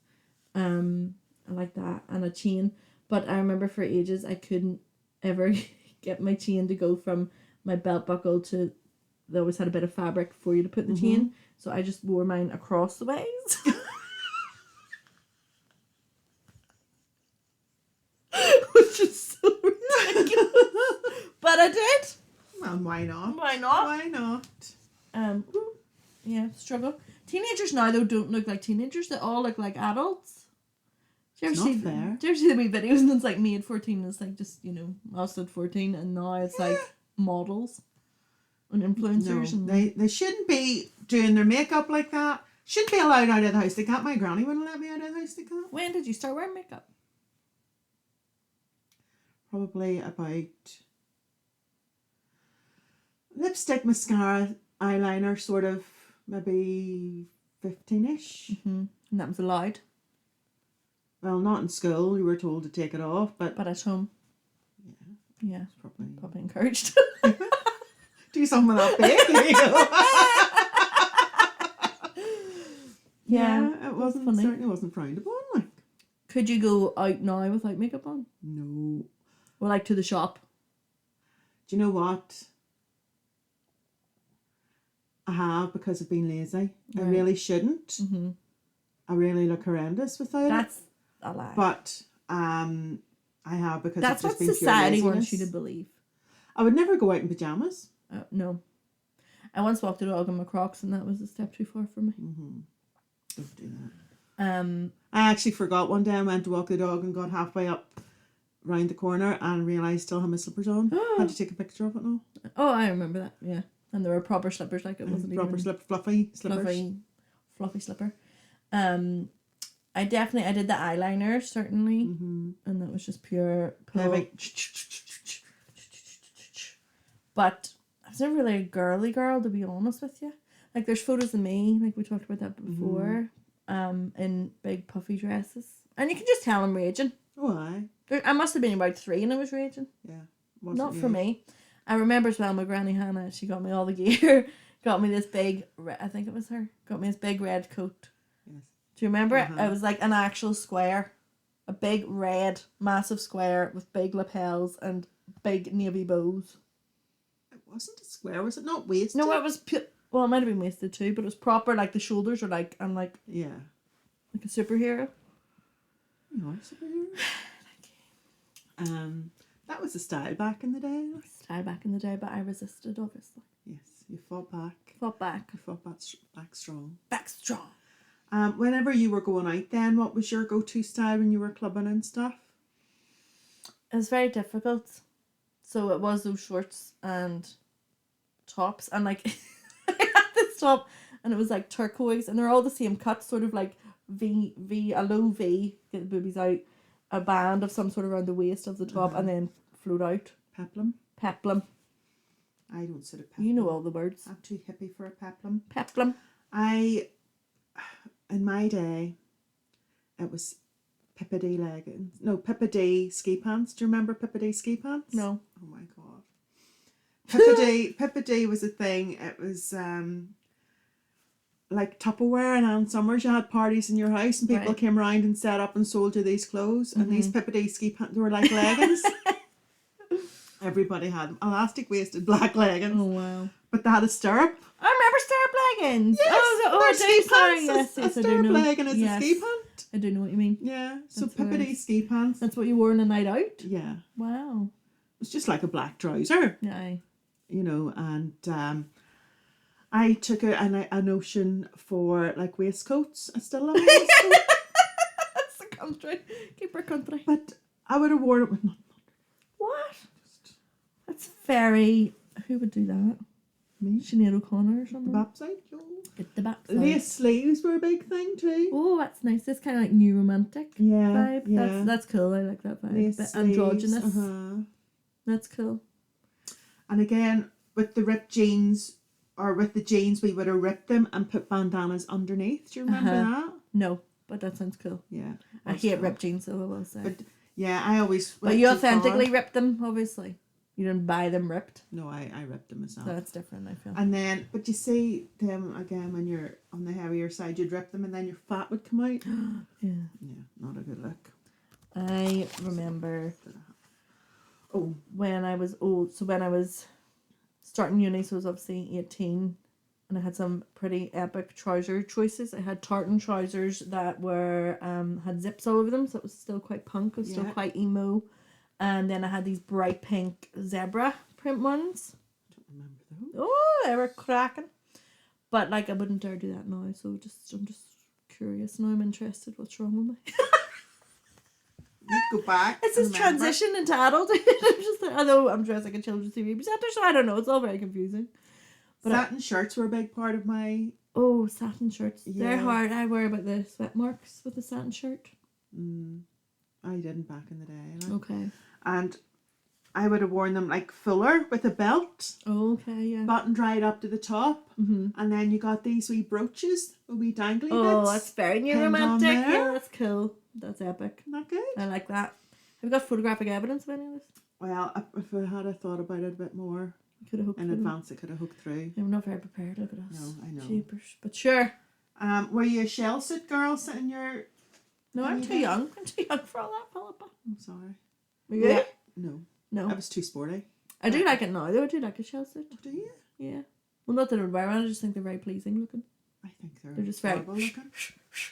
[SPEAKER 2] I like that. And a chain. But I remember for ages I couldn't ever get my chain to go from my belt buckle to... They always had a bit of fabric for you to put the chain. So I just wore mine across the ways. Which is so ridiculous. But I did.
[SPEAKER 1] Well, why not?
[SPEAKER 2] Why not?
[SPEAKER 1] Why not?
[SPEAKER 2] Yeah, struggle. Teenagers now, though, don't look like teenagers. They all look like adults. Do you ever
[SPEAKER 1] It's not fair.
[SPEAKER 2] Do you ever see the wee videos and it's like me at 14 and it's like just, us at 14 and now it's like models and influencers.
[SPEAKER 1] No,
[SPEAKER 2] and
[SPEAKER 1] they shouldn't be doing their makeup like that. Shouldn't be allowed out of the house. They can't. My granny wouldn't let me out of the house. They can't.
[SPEAKER 2] When did you start wearing makeup?
[SPEAKER 1] Probably about lipstick, mascara, eyeliner, sort of maybe 15-ish.
[SPEAKER 2] And that was allowed.
[SPEAKER 1] Well, not in school. You were told to take it off, but
[SPEAKER 2] But at home. Yeah.
[SPEAKER 1] it's probably
[SPEAKER 2] Encouraged.
[SPEAKER 1] do something with that big. There you go.
[SPEAKER 2] Yeah,
[SPEAKER 1] it wasn't
[SPEAKER 2] funny.
[SPEAKER 1] certainly wasn't frowned upon. Like,
[SPEAKER 2] Could you go out now without makeup on?
[SPEAKER 1] no.
[SPEAKER 2] Or like to the shop?
[SPEAKER 1] Do you know what? I have because I've been lazy. I
[SPEAKER 2] Right.
[SPEAKER 1] really shouldn't.
[SPEAKER 2] Mm-hmm.
[SPEAKER 1] I really look horrendous without
[SPEAKER 2] That's
[SPEAKER 1] it.
[SPEAKER 2] a lie.
[SPEAKER 1] But I have because
[SPEAKER 2] That's
[SPEAKER 1] it's
[SPEAKER 2] what
[SPEAKER 1] just been pure
[SPEAKER 2] society
[SPEAKER 1] laziness.
[SPEAKER 2] wants you to believe.
[SPEAKER 1] I would never go out in pajamas.
[SPEAKER 2] No. I once walked a dog in my Crocs and that was a step too far for me.
[SPEAKER 1] Don't do that.
[SPEAKER 2] I
[SPEAKER 1] I actually forgot one day I went to walk the dog and got halfway up round the corner and realised I still had my slippers on. Had to take a picture of it now.
[SPEAKER 2] Oh, I remember that, yeah. And there were proper slippers, like it wasn't
[SPEAKER 1] Proper
[SPEAKER 2] even...
[SPEAKER 1] fluffy slippers.
[SPEAKER 2] Fluffy slipper. I did the eyeliner, certainly. And that was just pure pull.
[SPEAKER 1] Heavy.
[SPEAKER 2] But I was never really a girly girl, to be honest with you. Like, there's photos of me, like we talked about that before, in big puffy dresses. And you can just tell I'm raging.
[SPEAKER 1] Oh, aye.
[SPEAKER 2] I must have been about 3 and I was raging.
[SPEAKER 1] Yeah.
[SPEAKER 2] Not for me. I remember as well, my granny Hannah, she got me all the gear. Got me this big, I think it was her, got me this big red coat.
[SPEAKER 1] Yes.
[SPEAKER 2] Do you remember it? It was like an actual square. A big red, massive square with big lapels and big navy bows.
[SPEAKER 1] It wasn't a square, was it not waisted?
[SPEAKER 2] No, it was, well, it might have been wasted too, but it was proper, like the shoulders are like, I'm like,
[SPEAKER 1] Yeah.
[SPEAKER 2] like a superhero.
[SPEAKER 1] You are a superhero. That was the style back in the day.
[SPEAKER 2] Style back in the day, but I resisted, obviously.
[SPEAKER 1] Yes, you fought back.
[SPEAKER 2] Fought back.
[SPEAKER 1] You fought back strong.
[SPEAKER 2] Back strong.
[SPEAKER 1] Whenever you were going out then, what was your go-to style when you were clubbing and stuff?
[SPEAKER 2] It was very difficult. So it was those shorts and tops. And like, I had this top and it was like turquoise and they're all the same cut, sort of like a low V, get the boobies out, a band of some sort around the waist of the top and then float out. Peplum.
[SPEAKER 1] I don't sit a peplum.
[SPEAKER 2] You know all the words.
[SPEAKER 1] I'm too hippie for a peplum.
[SPEAKER 2] Peplum.
[SPEAKER 1] In my day, it was Pip V leggings. No, Pip V ski pants. Do you remember Pip V ski pants?
[SPEAKER 2] No.
[SPEAKER 1] Oh my god. Pip V was a thing. It was like Tupperware, and on summers you had parties in your house and people came around and set up and sold you these clothes. And these Pip V ski pants, they were like leggings. Everybody had them. Elastic waisted black leggings.
[SPEAKER 2] Oh wow.
[SPEAKER 1] But they had a stirrup.
[SPEAKER 2] I remember stirrup leggings.
[SPEAKER 1] Yes,
[SPEAKER 2] I do. Sorry. Yes,
[SPEAKER 1] a
[SPEAKER 2] I do
[SPEAKER 1] stirrup
[SPEAKER 2] know.
[SPEAKER 1] legging is
[SPEAKER 2] Yes.
[SPEAKER 1] a ski pant.
[SPEAKER 2] I do know what you mean.
[SPEAKER 1] Yeah. So
[SPEAKER 2] That's
[SPEAKER 1] Pip V
[SPEAKER 2] hilarious.
[SPEAKER 1] ski pants.
[SPEAKER 2] That's what you wore on a night out?
[SPEAKER 1] Yeah.
[SPEAKER 2] Wow.
[SPEAKER 1] It's just like a black trouser.
[SPEAKER 2] Yeah.
[SPEAKER 1] You know, and I took a notion for like waistcoats. I still love waistcoats.
[SPEAKER 2] That's the country. Keep our country.
[SPEAKER 1] But I would have worn it with nothing.
[SPEAKER 2] What? That's very... Who would do that?
[SPEAKER 1] Me.
[SPEAKER 2] Sinead O'Connor or
[SPEAKER 1] The
[SPEAKER 2] something?
[SPEAKER 1] backside.
[SPEAKER 2] Get the back.
[SPEAKER 1] Lace sleeves were a big thing too.
[SPEAKER 2] Oh, that's nice. That's kind of like new romantic vibe.
[SPEAKER 1] Yeah.
[SPEAKER 2] That's cool. I like that vibe.
[SPEAKER 1] Lace
[SPEAKER 2] Bit
[SPEAKER 1] sleeves,
[SPEAKER 2] androgynous. That's cool.
[SPEAKER 1] And again, with the ripped jeans, or with the jeans, we would have ripped them and put bandanas underneath. Do you remember that?
[SPEAKER 2] No, but that sounds cool.
[SPEAKER 1] Yeah.
[SPEAKER 2] I hate ripped jeans, so I will say.
[SPEAKER 1] But yeah, I always.
[SPEAKER 2] But you authentically ripped them, obviously. You didn't buy them ripped.
[SPEAKER 1] No, I ripped them myself.
[SPEAKER 2] So that's different, I feel.
[SPEAKER 1] And then, but you see them again when you're on the heavier side, you'd rip them and then your fat would come out.
[SPEAKER 2] Yeah.
[SPEAKER 1] Yeah, not a good look.
[SPEAKER 2] I remember when I was starting uni, so I was obviously 18, and I had some pretty epic trouser choices. I had tartan trousers that were had zips all over them, so it was still quite punk, it was still quite emo. And then I had these bright pink zebra print ones.
[SPEAKER 1] Don't remember those.
[SPEAKER 2] Oh, they were cracking. But like I wouldn't dare do that now, so I'm just curious now. I'm interested. What's wrong with me?
[SPEAKER 1] You go back.
[SPEAKER 2] It's this transition into adulthood. I'm just like, although I'm dressed like a children's TV presenter, so I don't know. It's all very confusing. But
[SPEAKER 1] satin shirts were a big part of my.
[SPEAKER 2] Oh, satin shirts.
[SPEAKER 1] Yeah.
[SPEAKER 2] They're hard. I worry about the sweat marks with the satin shirt.
[SPEAKER 1] I didn't back in the day. Like.
[SPEAKER 2] Okay.
[SPEAKER 1] And I would have worn them like fuller with a belt.
[SPEAKER 2] Oh, okay, yeah.
[SPEAKER 1] Button dried up to the top.
[SPEAKER 2] Mm-hmm.
[SPEAKER 1] And then you got these wee brooches, wee dangly bits.
[SPEAKER 2] Oh, that's very new romantic. Yeah, that's cool. That's epic.
[SPEAKER 1] Isn't that good?
[SPEAKER 2] I like that. Have you got photographic evidence of any of this?
[SPEAKER 1] Well, if I had thought about it a bit more
[SPEAKER 2] could have hooked
[SPEAKER 1] in advance, I could have hooked through.
[SPEAKER 2] I'm not very prepared. Look at us.
[SPEAKER 1] No, I know.
[SPEAKER 2] Jeepers. But sure.
[SPEAKER 1] Were you a shell suit girl sitting your...
[SPEAKER 2] No, I'm too young. I'm too young for all that, Philippa.
[SPEAKER 1] I'm sorry.
[SPEAKER 2] Are you?
[SPEAKER 1] Yeah. No.
[SPEAKER 2] No.
[SPEAKER 1] I was too sporty.
[SPEAKER 2] I do like it now, though. I do like a shell suit.
[SPEAKER 1] Do you?
[SPEAKER 2] Yeah. Well, not that I would wear one. I just think they're very pleasing looking.
[SPEAKER 1] I think
[SPEAKER 2] they're just very
[SPEAKER 1] looking.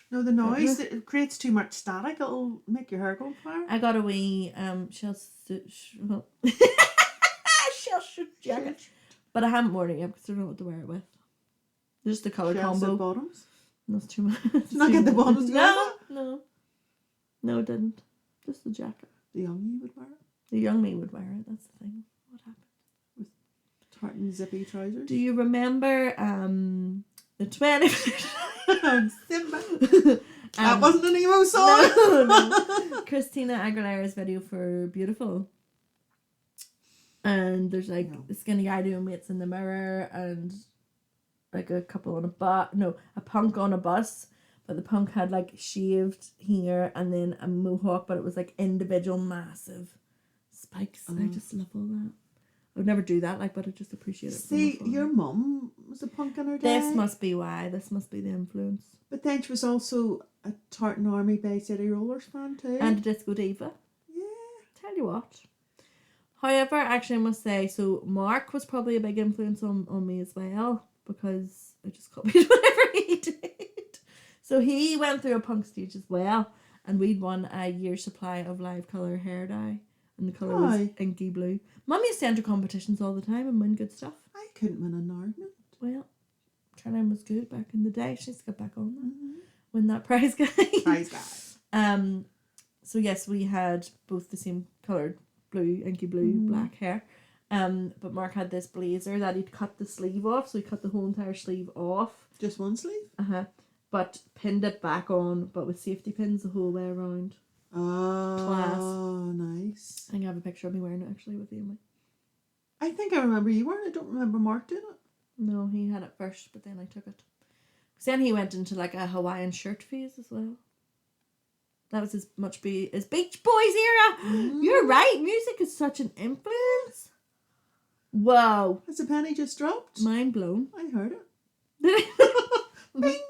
[SPEAKER 1] No, the noise, it creates too much static. It'll make your hair go on fire.
[SPEAKER 2] I got a wee shell suit, shell suit jacket, but I haven't worn it yet because I don't know what to wear it with. Just the colour combo.
[SPEAKER 1] Shell bottoms?
[SPEAKER 2] That's too much.
[SPEAKER 1] Not get the bottoms together?
[SPEAKER 2] No, it didn't. Just the jacket.
[SPEAKER 1] The young you would wear it?
[SPEAKER 2] The young me would wear it. That's the thing. What happened?
[SPEAKER 1] With tartan zippy trousers?
[SPEAKER 2] Do you remember the 20...
[SPEAKER 1] Simba. That wasn't an emo song.
[SPEAKER 2] No. Christina Aguilera's video for Beautiful. And there's like a skinny guy doing weights in the mirror and like a couple on a punk on a bus. But the punk had like shaved hair and then a mohawk, but it was like individual massive spikes. I just love all that. I would never do that, like, but I just appreciate it.
[SPEAKER 1] See, your mum was a punk in her day.
[SPEAKER 2] This must be why. This must be the influence.
[SPEAKER 1] But then she was also a Tartan Army Bay City Rollers fan too.
[SPEAKER 2] And a disco diva.
[SPEAKER 1] Yeah.
[SPEAKER 2] Tell you what. However, actually I must say, so Mark was probably a big influence on me as well, because I just copied whatever he did. So he went through a punk stage as well, and we'd won a year's supply of live colour hair dye, and the colour was inky blue. Mum used to enter competitions all the time and win good stuff.
[SPEAKER 1] I couldn't win an argument.
[SPEAKER 2] Well, Trinam was good back in the day. She's got back on that. Win that prize, guys.
[SPEAKER 1] Prize guy.
[SPEAKER 2] So yes, we had both the same coloured blue, inky blue, black hair. But Mark had this blazer that he'd cut the sleeve off, so he cut the whole entire sleeve off.
[SPEAKER 1] Just one sleeve?
[SPEAKER 2] But pinned it back on, but with safety pins the whole way around.
[SPEAKER 1] Oh,
[SPEAKER 2] class.
[SPEAKER 1] Nice.
[SPEAKER 2] I think I have a picture of me wearing it actually with Amy.
[SPEAKER 1] I think I remember you wearing it. I don't remember Mark doing it.
[SPEAKER 2] No, he had it first, but then I took it. Because then he went into like a Hawaiian shirt phase as well. That was as Beach Boys era. You're right. Music is such an influence. Whoa.
[SPEAKER 1] Has a penny just dropped?
[SPEAKER 2] Mind blown.
[SPEAKER 1] I heard it.
[SPEAKER 2] Bing.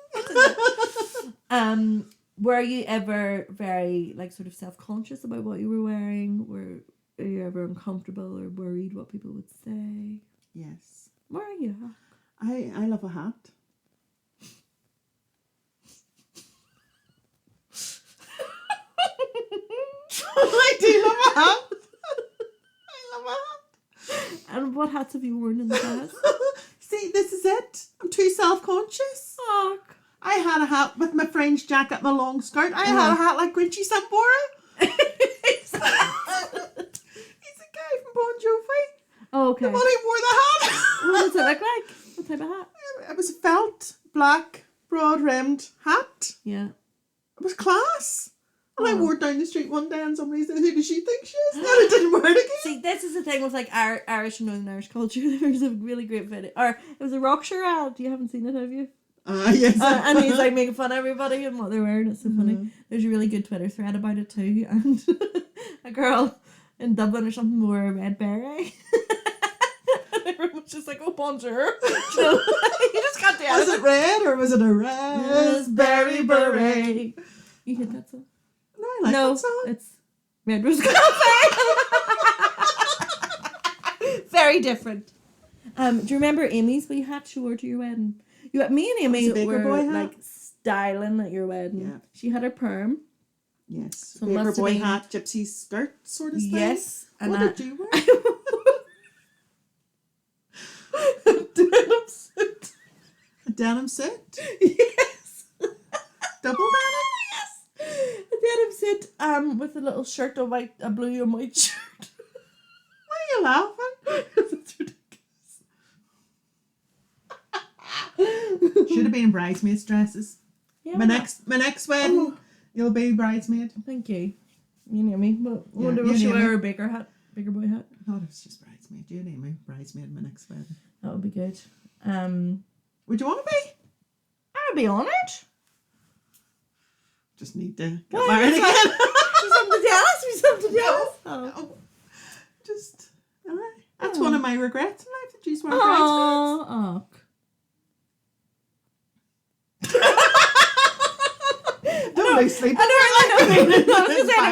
[SPEAKER 2] Were you ever very like sort of self-conscious about what you were wearing? Were you ever uncomfortable or worried what people would say?
[SPEAKER 1] Yes.
[SPEAKER 2] Were you?
[SPEAKER 1] I love a hat. I do love a hat. I love a hat.
[SPEAKER 2] And what hats have you worn in the past?
[SPEAKER 1] See, this is it. I'm too self-conscious.
[SPEAKER 2] Oh.
[SPEAKER 1] I had a hat with my fringe jacket, my long skirt. I had a hat like Grinchy Sambora. He's a guy from Bon Jovi.
[SPEAKER 2] Oh, okay.
[SPEAKER 1] The one who wore the hat.
[SPEAKER 2] What does it look like? What type of hat?
[SPEAKER 1] It was a felt, black, broad-rimmed hat.
[SPEAKER 2] Yeah.
[SPEAKER 1] It was class. And I wore it down the street one day and somebody said, who does she think she is? And it didn't wear it again.
[SPEAKER 2] See, this is the thing with like Irish and Northern Irish culture. There's a really great video. Or it was a Rockshire ad. You haven't seen it, have you?
[SPEAKER 1] Yes.
[SPEAKER 2] And he's like making fun of everybody and what they're wearing. It's so funny. There's a really good Twitter thread about it too. And a girl in Dublin or something wore a red beret. And everyone was just like, oh, bonjour. So, you just can't do it.
[SPEAKER 1] Was it red or was it a raspberry beret?
[SPEAKER 2] You hate that song?
[SPEAKER 1] No, I like that song.
[SPEAKER 2] It's Red Rose Cafe. Very different. Do you remember Amy's wee hat she wore to your wedding? Me and Amy were like styling at your wedding. Yeah. She had her perm.
[SPEAKER 1] Yes.
[SPEAKER 2] So
[SPEAKER 1] Baker boy hat, gypsy skirt sort of thing.
[SPEAKER 2] Yes.
[SPEAKER 1] And what did you wear?
[SPEAKER 2] Denim suit.
[SPEAKER 1] A denim suit?
[SPEAKER 2] Yes.
[SPEAKER 1] Double denim?
[SPEAKER 2] Yes. A denim suit with a little shirt, a blue and white shirt.
[SPEAKER 1] Why are you laughing?
[SPEAKER 2] It's ridiculous.
[SPEAKER 1] Should have been bridesmaids' dresses. Yeah, my next wedding, you'll be bridesmaid.
[SPEAKER 2] Thank you. You near me. But wonder if she wear a bigger boy hat.
[SPEAKER 1] I thought it was just bridesmaid. You name me bridesmaid in my next wedding.
[SPEAKER 2] That would be good.
[SPEAKER 1] Would you want to be?
[SPEAKER 2] I would be on it.
[SPEAKER 1] Just need to get married again.
[SPEAKER 2] Something to tell us. Something to tell us.
[SPEAKER 1] No. Just that's one of my regrets in life that you weren't bridesmaids.
[SPEAKER 2] Oh.
[SPEAKER 1] Don't lose sleep.
[SPEAKER 2] I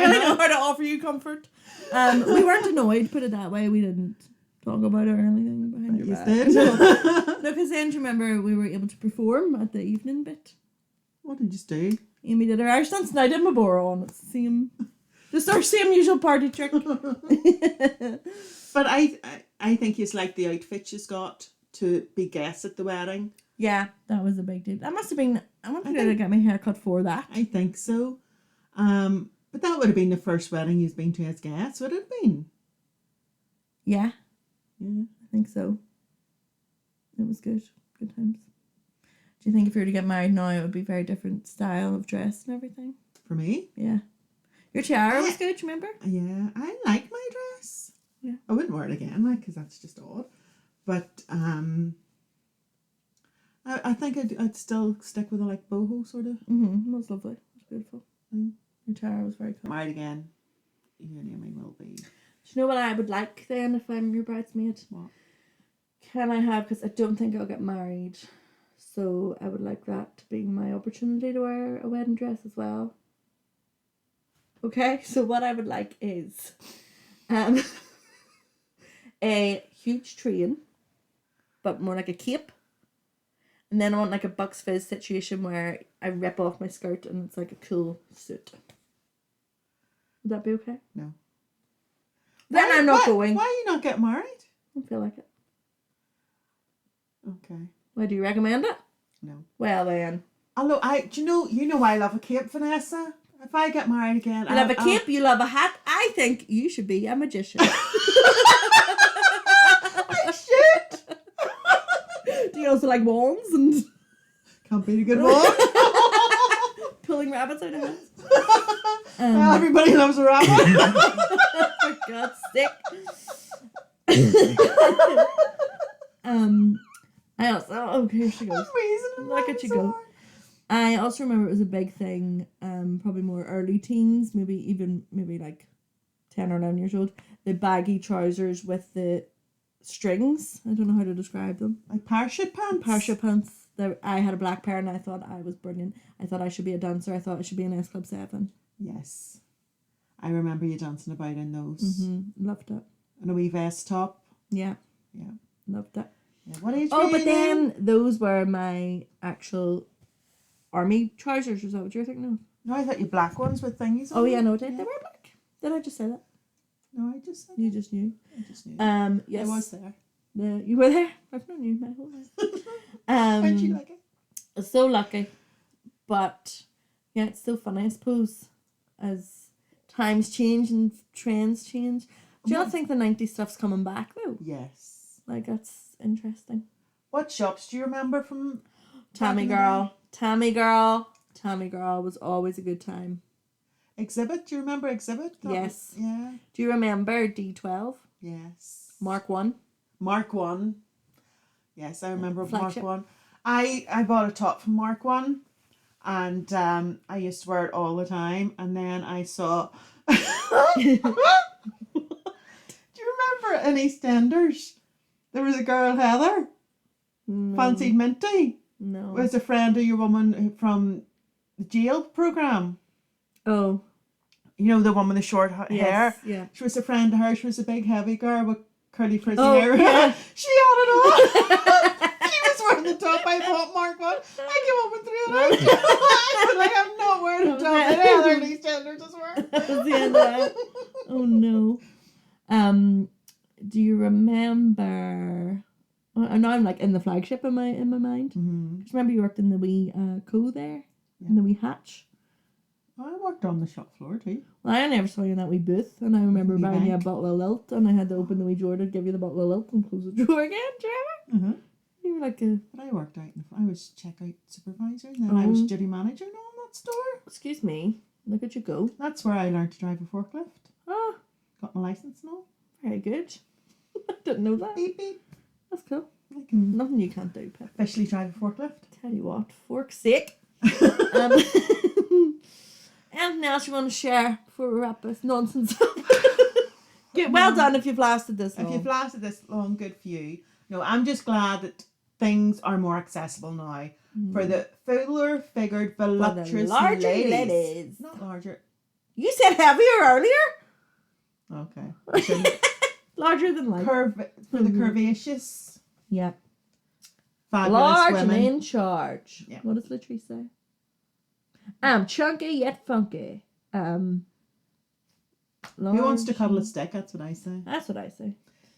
[SPEAKER 2] really know how to offer you comfort. We weren't annoyed, put it that way. We didn't talk about it or anything behind your back. No, because then do you remember we were able to perform at the evening bit?
[SPEAKER 1] What did you do?
[SPEAKER 2] Amy did her Irish dance and I did my bora on. It's the same, just our same usual party trick.
[SPEAKER 1] But I think it's like the outfit she's got to be guests at the wedding.
[SPEAKER 2] Yeah, that was a big deal. That must have been. I wanted to get my hair cut for that.
[SPEAKER 1] I think so. But that would have been the first wedding you've been to as guests, would it have been?
[SPEAKER 2] Yeah.
[SPEAKER 1] Yeah.
[SPEAKER 2] I think so. It was good. Good times. Do you think if you were to get married now, it would be a very different style of dress and everything?
[SPEAKER 1] For me?
[SPEAKER 2] Yeah. Your tiara was good, remember?
[SPEAKER 1] Yeah, I like my dress.
[SPEAKER 2] Yeah.
[SPEAKER 1] I wouldn't wear it again, because that's just odd. But I think I'd still stick with a boho sort of.
[SPEAKER 2] Mm-hmm. It was lovely. It was beautiful. Your tiara was very cool.
[SPEAKER 1] Married again, you and Amy will be.
[SPEAKER 2] Do you know what I would like then if I'm your bridesmaid?
[SPEAKER 1] What?
[SPEAKER 2] Can I have, because I don't think I'll get married, so I would like that to be my opportunity to wear a wedding dress as well. Okay, so what I would like is a huge train, but more like a cape. And then I want like a Bucks Fizz situation where I rip off my skirt and it's like a cool suit. Would that be okay?
[SPEAKER 1] No.
[SPEAKER 2] Then I'm not going.
[SPEAKER 1] Why you not get married?
[SPEAKER 2] I don't feel like it.
[SPEAKER 1] Okay.
[SPEAKER 2] Why, do you recommend it?
[SPEAKER 1] No.
[SPEAKER 2] Well then.
[SPEAKER 1] Although you know I love a cape, Vanessa. If I get married again,
[SPEAKER 2] you love a cape, you love a hat. I think you should be a magician.
[SPEAKER 1] I should.
[SPEAKER 2] Do you also like wands and
[SPEAKER 1] can't be a good one?
[SPEAKER 2] Pulling rabbits out of hats.
[SPEAKER 1] Well, everybody loves a rabbit.
[SPEAKER 2] For God's sake. I also here she goes. Look at you go. I also remember it was a big thing. Probably more early teens, maybe like 10 or 11 years old. The baggy trousers with the strings. I don't know how to describe them.
[SPEAKER 1] Like parachute pants?
[SPEAKER 2] Parachute pants. I had a black pair and I thought I was brilliant. I thought I should be a dancer. I thought I should be in S Club 7.
[SPEAKER 1] Yes. I remember you dancing about in those.
[SPEAKER 2] Mm-hmm. Loved it.
[SPEAKER 1] And a wee vest top.
[SPEAKER 2] Yeah.
[SPEAKER 1] Yeah.
[SPEAKER 2] Loved it.
[SPEAKER 1] Yeah. What age
[SPEAKER 2] were you but then those were my actual army trousers. Was that what you were thinking of?
[SPEAKER 1] No, I thought you black ones with thingies on.
[SPEAKER 2] Oh yeah, no, they were black. Did I just say that?
[SPEAKER 1] No, I just said
[SPEAKER 2] you just knew.
[SPEAKER 1] I just knew.
[SPEAKER 2] Yes.
[SPEAKER 1] I was there.
[SPEAKER 2] You were there? I've known you my whole life.
[SPEAKER 1] How'd you like it?
[SPEAKER 2] So lucky. But yeah, it's so funny, I suppose, as times change and trends change. Do you not think the 90s stuff's coming back though?
[SPEAKER 1] Yes.
[SPEAKER 2] Like that's interesting.
[SPEAKER 1] What shops do you remember from
[SPEAKER 2] Tammy Girl? Tammy Girl was always a good time.
[SPEAKER 1] Exhibit. Do you remember Exhibit?
[SPEAKER 2] Yes.
[SPEAKER 1] Yeah.
[SPEAKER 2] Do you remember D12?
[SPEAKER 1] Yes.
[SPEAKER 2] Mark 1?
[SPEAKER 1] Mark 1. Yes, I remember
[SPEAKER 2] Flagship.
[SPEAKER 1] Mark 1. I bought a top from Mark 1 and I used to wear it all the time, and then I saw Do you remember in EastEnders there was a girl, Heather, fancied Minty?
[SPEAKER 2] No.
[SPEAKER 1] Was a friend of your woman from the jail programme.
[SPEAKER 2] Oh.
[SPEAKER 1] You know, the one with the short hair?
[SPEAKER 2] Yeah.
[SPEAKER 1] She was a friend of hers. She was a big heavy girl with curly frizzy
[SPEAKER 2] Oh,
[SPEAKER 1] hair.
[SPEAKER 2] yeah.
[SPEAKER 1] She had it on. She was wearing the top I bought Mark 1. I came up and threw it out. I was like, I'm not wearing a top that Heather and EastEnders is wearing.
[SPEAKER 2] That was the end of that. Oh no. Do you remember? Now I'm like in the flagship in my mind.
[SPEAKER 1] Mm-hmm.
[SPEAKER 2] Just remember you worked in the wee co there, in the wee hatch.
[SPEAKER 1] I worked on the shop floor too.
[SPEAKER 2] Well, I never saw you in that wee booth, and I remember
[SPEAKER 1] Wee
[SPEAKER 2] buying you a
[SPEAKER 1] bank.
[SPEAKER 2] bottle of Lilt, and I had to open the wee drawer to give you the bottle of Lilt and close the drawer again. Do you remember?
[SPEAKER 1] Mm-hmm.
[SPEAKER 2] You were like a.
[SPEAKER 1] But I worked out. I was checkout supervisor, and then I was duty manager in that store.
[SPEAKER 2] Excuse me. Look at you go.
[SPEAKER 1] That's where I learned to drive a forklift.
[SPEAKER 2] Oh,
[SPEAKER 1] Got my license and all.
[SPEAKER 2] very good. I didn't know that.
[SPEAKER 1] Beep beep.
[SPEAKER 2] That's cool.
[SPEAKER 1] I can
[SPEAKER 2] Nothing you can't do, Pip.
[SPEAKER 1] officially drive a forklift.
[SPEAKER 2] Tell you what, fork's sake. Anything else you want to share before we wrap this nonsense up? Well done if you've lasted this long.
[SPEAKER 1] If you've lasted this long, good for you. No, I'm just glad that things are more accessible now for the fuller figured, voluptuous
[SPEAKER 2] larger
[SPEAKER 1] ladies. Not larger.
[SPEAKER 2] You said heavier earlier.
[SPEAKER 1] Okay.
[SPEAKER 2] Larger than life.
[SPEAKER 1] For the curvaceous,
[SPEAKER 2] Yeah.
[SPEAKER 1] fabulous
[SPEAKER 2] Large
[SPEAKER 1] women.
[SPEAKER 2] and in charge.
[SPEAKER 1] Yeah.
[SPEAKER 2] What does Latrice say? I'm chunky yet funky.
[SPEAKER 1] Who wants to cuddle a stick? That's what I say.
[SPEAKER 2] That's what I say.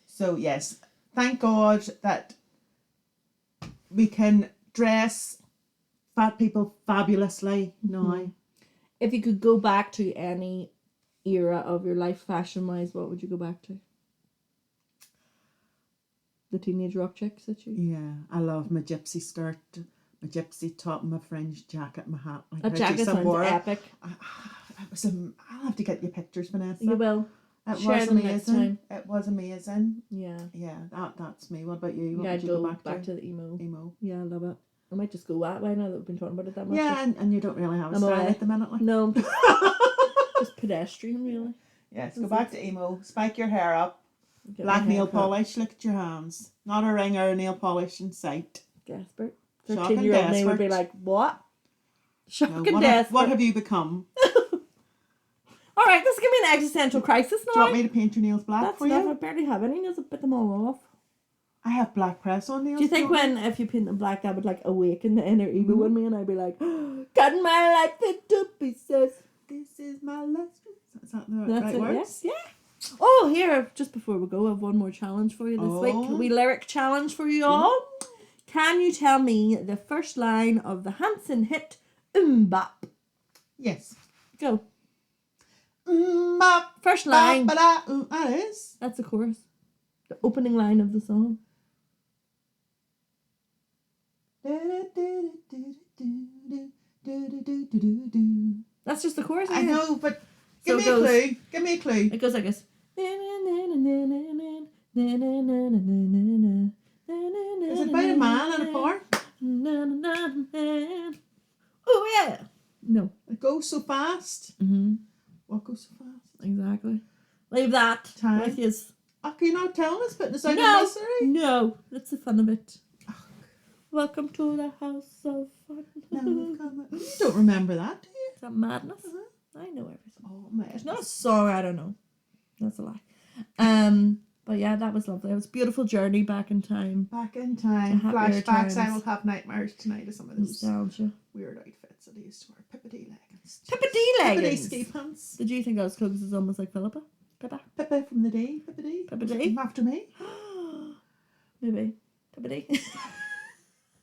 [SPEAKER 1] So yes, thank God that we can dress fat people fabulously now.
[SPEAKER 2] If you could go back to any era of your life fashion-wise, what would you go back to? The teenage rock chicks that you...
[SPEAKER 1] Yeah, I love my gypsy skirt, my gypsy top, my fringe jacket, my hat. Like
[SPEAKER 2] That jacket sounds epic.
[SPEAKER 1] I'll have to get you pictures, Vanessa.
[SPEAKER 2] You will.
[SPEAKER 1] It
[SPEAKER 2] Share
[SPEAKER 1] was
[SPEAKER 2] them next
[SPEAKER 1] amazing.
[SPEAKER 2] time.
[SPEAKER 1] It was amazing.
[SPEAKER 2] Yeah.
[SPEAKER 1] Yeah, that's me. What about you? What
[SPEAKER 2] Yeah,
[SPEAKER 1] would
[SPEAKER 2] I'd
[SPEAKER 1] you
[SPEAKER 2] go
[SPEAKER 1] go
[SPEAKER 2] back to the emo.
[SPEAKER 1] Emo.
[SPEAKER 2] Yeah, I love it. I might just go that way now that we've been talking about it that much.
[SPEAKER 1] Yeah, and you don't really have a
[SPEAKER 2] I'm
[SPEAKER 1] style
[SPEAKER 2] away.
[SPEAKER 1] at the minute. Like.
[SPEAKER 2] No, just pedestrian, really.
[SPEAKER 1] Yes, go back to emo. Spike your hair up.
[SPEAKER 2] Get
[SPEAKER 1] Black
[SPEAKER 2] my
[SPEAKER 1] nail
[SPEAKER 2] hair cut.
[SPEAKER 1] polish. Look at your hands. Not a ring or a nail polish in sight.
[SPEAKER 2] Desperate.
[SPEAKER 1] Shocking
[SPEAKER 2] 13-year-old me would be
[SPEAKER 1] desperate.
[SPEAKER 2] like, what?
[SPEAKER 1] No,
[SPEAKER 2] Shocking
[SPEAKER 1] what
[SPEAKER 2] desperate.
[SPEAKER 1] have you become?
[SPEAKER 2] All right, this is giving me an existential crisis now.
[SPEAKER 1] Do you want me to paint your nails black
[SPEAKER 2] That's
[SPEAKER 1] for
[SPEAKER 2] enough. I
[SPEAKER 1] you?
[SPEAKER 2] barely have any nails. I bit them all off.
[SPEAKER 1] I have black press on nails.
[SPEAKER 2] Do you think
[SPEAKER 1] don't
[SPEAKER 2] when if you paint them black, that would like awaken the inner emo in me, and I'd be like, cutting my life into pieces.
[SPEAKER 1] This is my last. Is that the
[SPEAKER 2] That's
[SPEAKER 1] right
[SPEAKER 2] it.
[SPEAKER 1] words?
[SPEAKER 2] Yes. Yeah. Oh, here, just before we go, I have one more challenge for you this week. A wee lyric challenge for you all. Can you tell me the first line of the Hanson hit Bop?
[SPEAKER 1] Yes.
[SPEAKER 2] Go.
[SPEAKER 1] Bop,
[SPEAKER 2] First line.
[SPEAKER 1] that is.
[SPEAKER 2] That's the chorus. The opening line of the song. That's just the chorus.
[SPEAKER 1] I
[SPEAKER 2] isn't it?
[SPEAKER 1] know, but
[SPEAKER 2] So
[SPEAKER 1] give me
[SPEAKER 2] it
[SPEAKER 1] a
[SPEAKER 2] goes-
[SPEAKER 1] clue. Give me a clue.
[SPEAKER 2] It goes like this.
[SPEAKER 1] Is it about a man in a park?
[SPEAKER 2] Oh yeah. No.
[SPEAKER 1] It goes so fast.
[SPEAKER 2] Mm-hmm.
[SPEAKER 1] What goes so fast?
[SPEAKER 2] Exactly. Leave that
[SPEAKER 1] Time.
[SPEAKER 2] with yous.
[SPEAKER 1] Oh, you're not telling us, putting us out
[SPEAKER 2] No.
[SPEAKER 1] of misery.
[SPEAKER 2] No. That's the fun of it. Welcome to the house of fun.
[SPEAKER 1] No, come on. You don't remember that, do you?
[SPEAKER 2] Is that madness?
[SPEAKER 1] Uh-huh.
[SPEAKER 2] I know everything.
[SPEAKER 1] Oh, man.
[SPEAKER 2] There's not a song I don't know. That's a lie. But yeah, that was lovely. It was a beautiful journey back in time.
[SPEAKER 1] Back in time.
[SPEAKER 2] To happier
[SPEAKER 1] Flashbacks. I
[SPEAKER 2] times.
[SPEAKER 1] will have nightmares tonight of some of those
[SPEAKER 2] Nostalgia.
[SPEAKER 1] weird outfits that I used to wear. Pippity leggings.
[SPEAKER 2] Pippity
[SPEAKER 1] Pippity
[SPEAKER 2] leggings.
[SPEAKER 1] ski pants.
[SPEAKER 2] Did you think I was cool because it's almost like Philippa? Pippa?
[SPEAKER 1] Pippa from the day. Pippity.
[SPEAKER 2] Pippity?
[SPEAKER 1] After me.
[SPEAKER 2] Maybe. Pippity.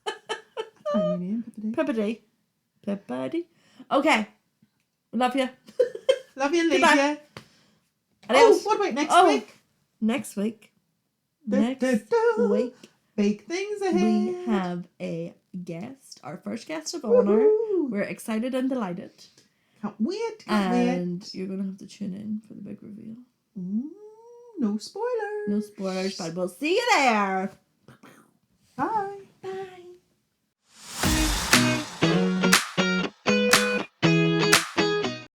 [SPEAKER 1] That's my new name. Pippity.
[SPEAKER 2] Pippity. Pippity. Okay. Love you.
[SPEAKER 1] Love you and leave
[SPEAKER 2] Goodbye.
[SPEAKER 1] you.
[SPEAKER 2] Adios.
[SPEAKER 1] What about next
[SPEAKER 2] Oh.
[SPEAKER 1] week?
[SPEAKER 2] Next week.
[SPEAKER 1] Du-
[SPEAKER 2] Next
[SPEAKER 1] du- du.
[SPEAKER 2] week.
[SPEAKER 1] Big things ahead.
[SPEAKER 2] We have a guest, our first guest of honor.
[SPEAKER 1] Woohoo.
[SPEAKER 2] We're excited and delighted.
[SPEAKER 1] Can't wait.
[SPEAKER 2] And you're going to have to tune in for the big reveal.
[SPEAKER 1] No spoilers.
[SPEAKER 2] No spoilers, but we'll see you there.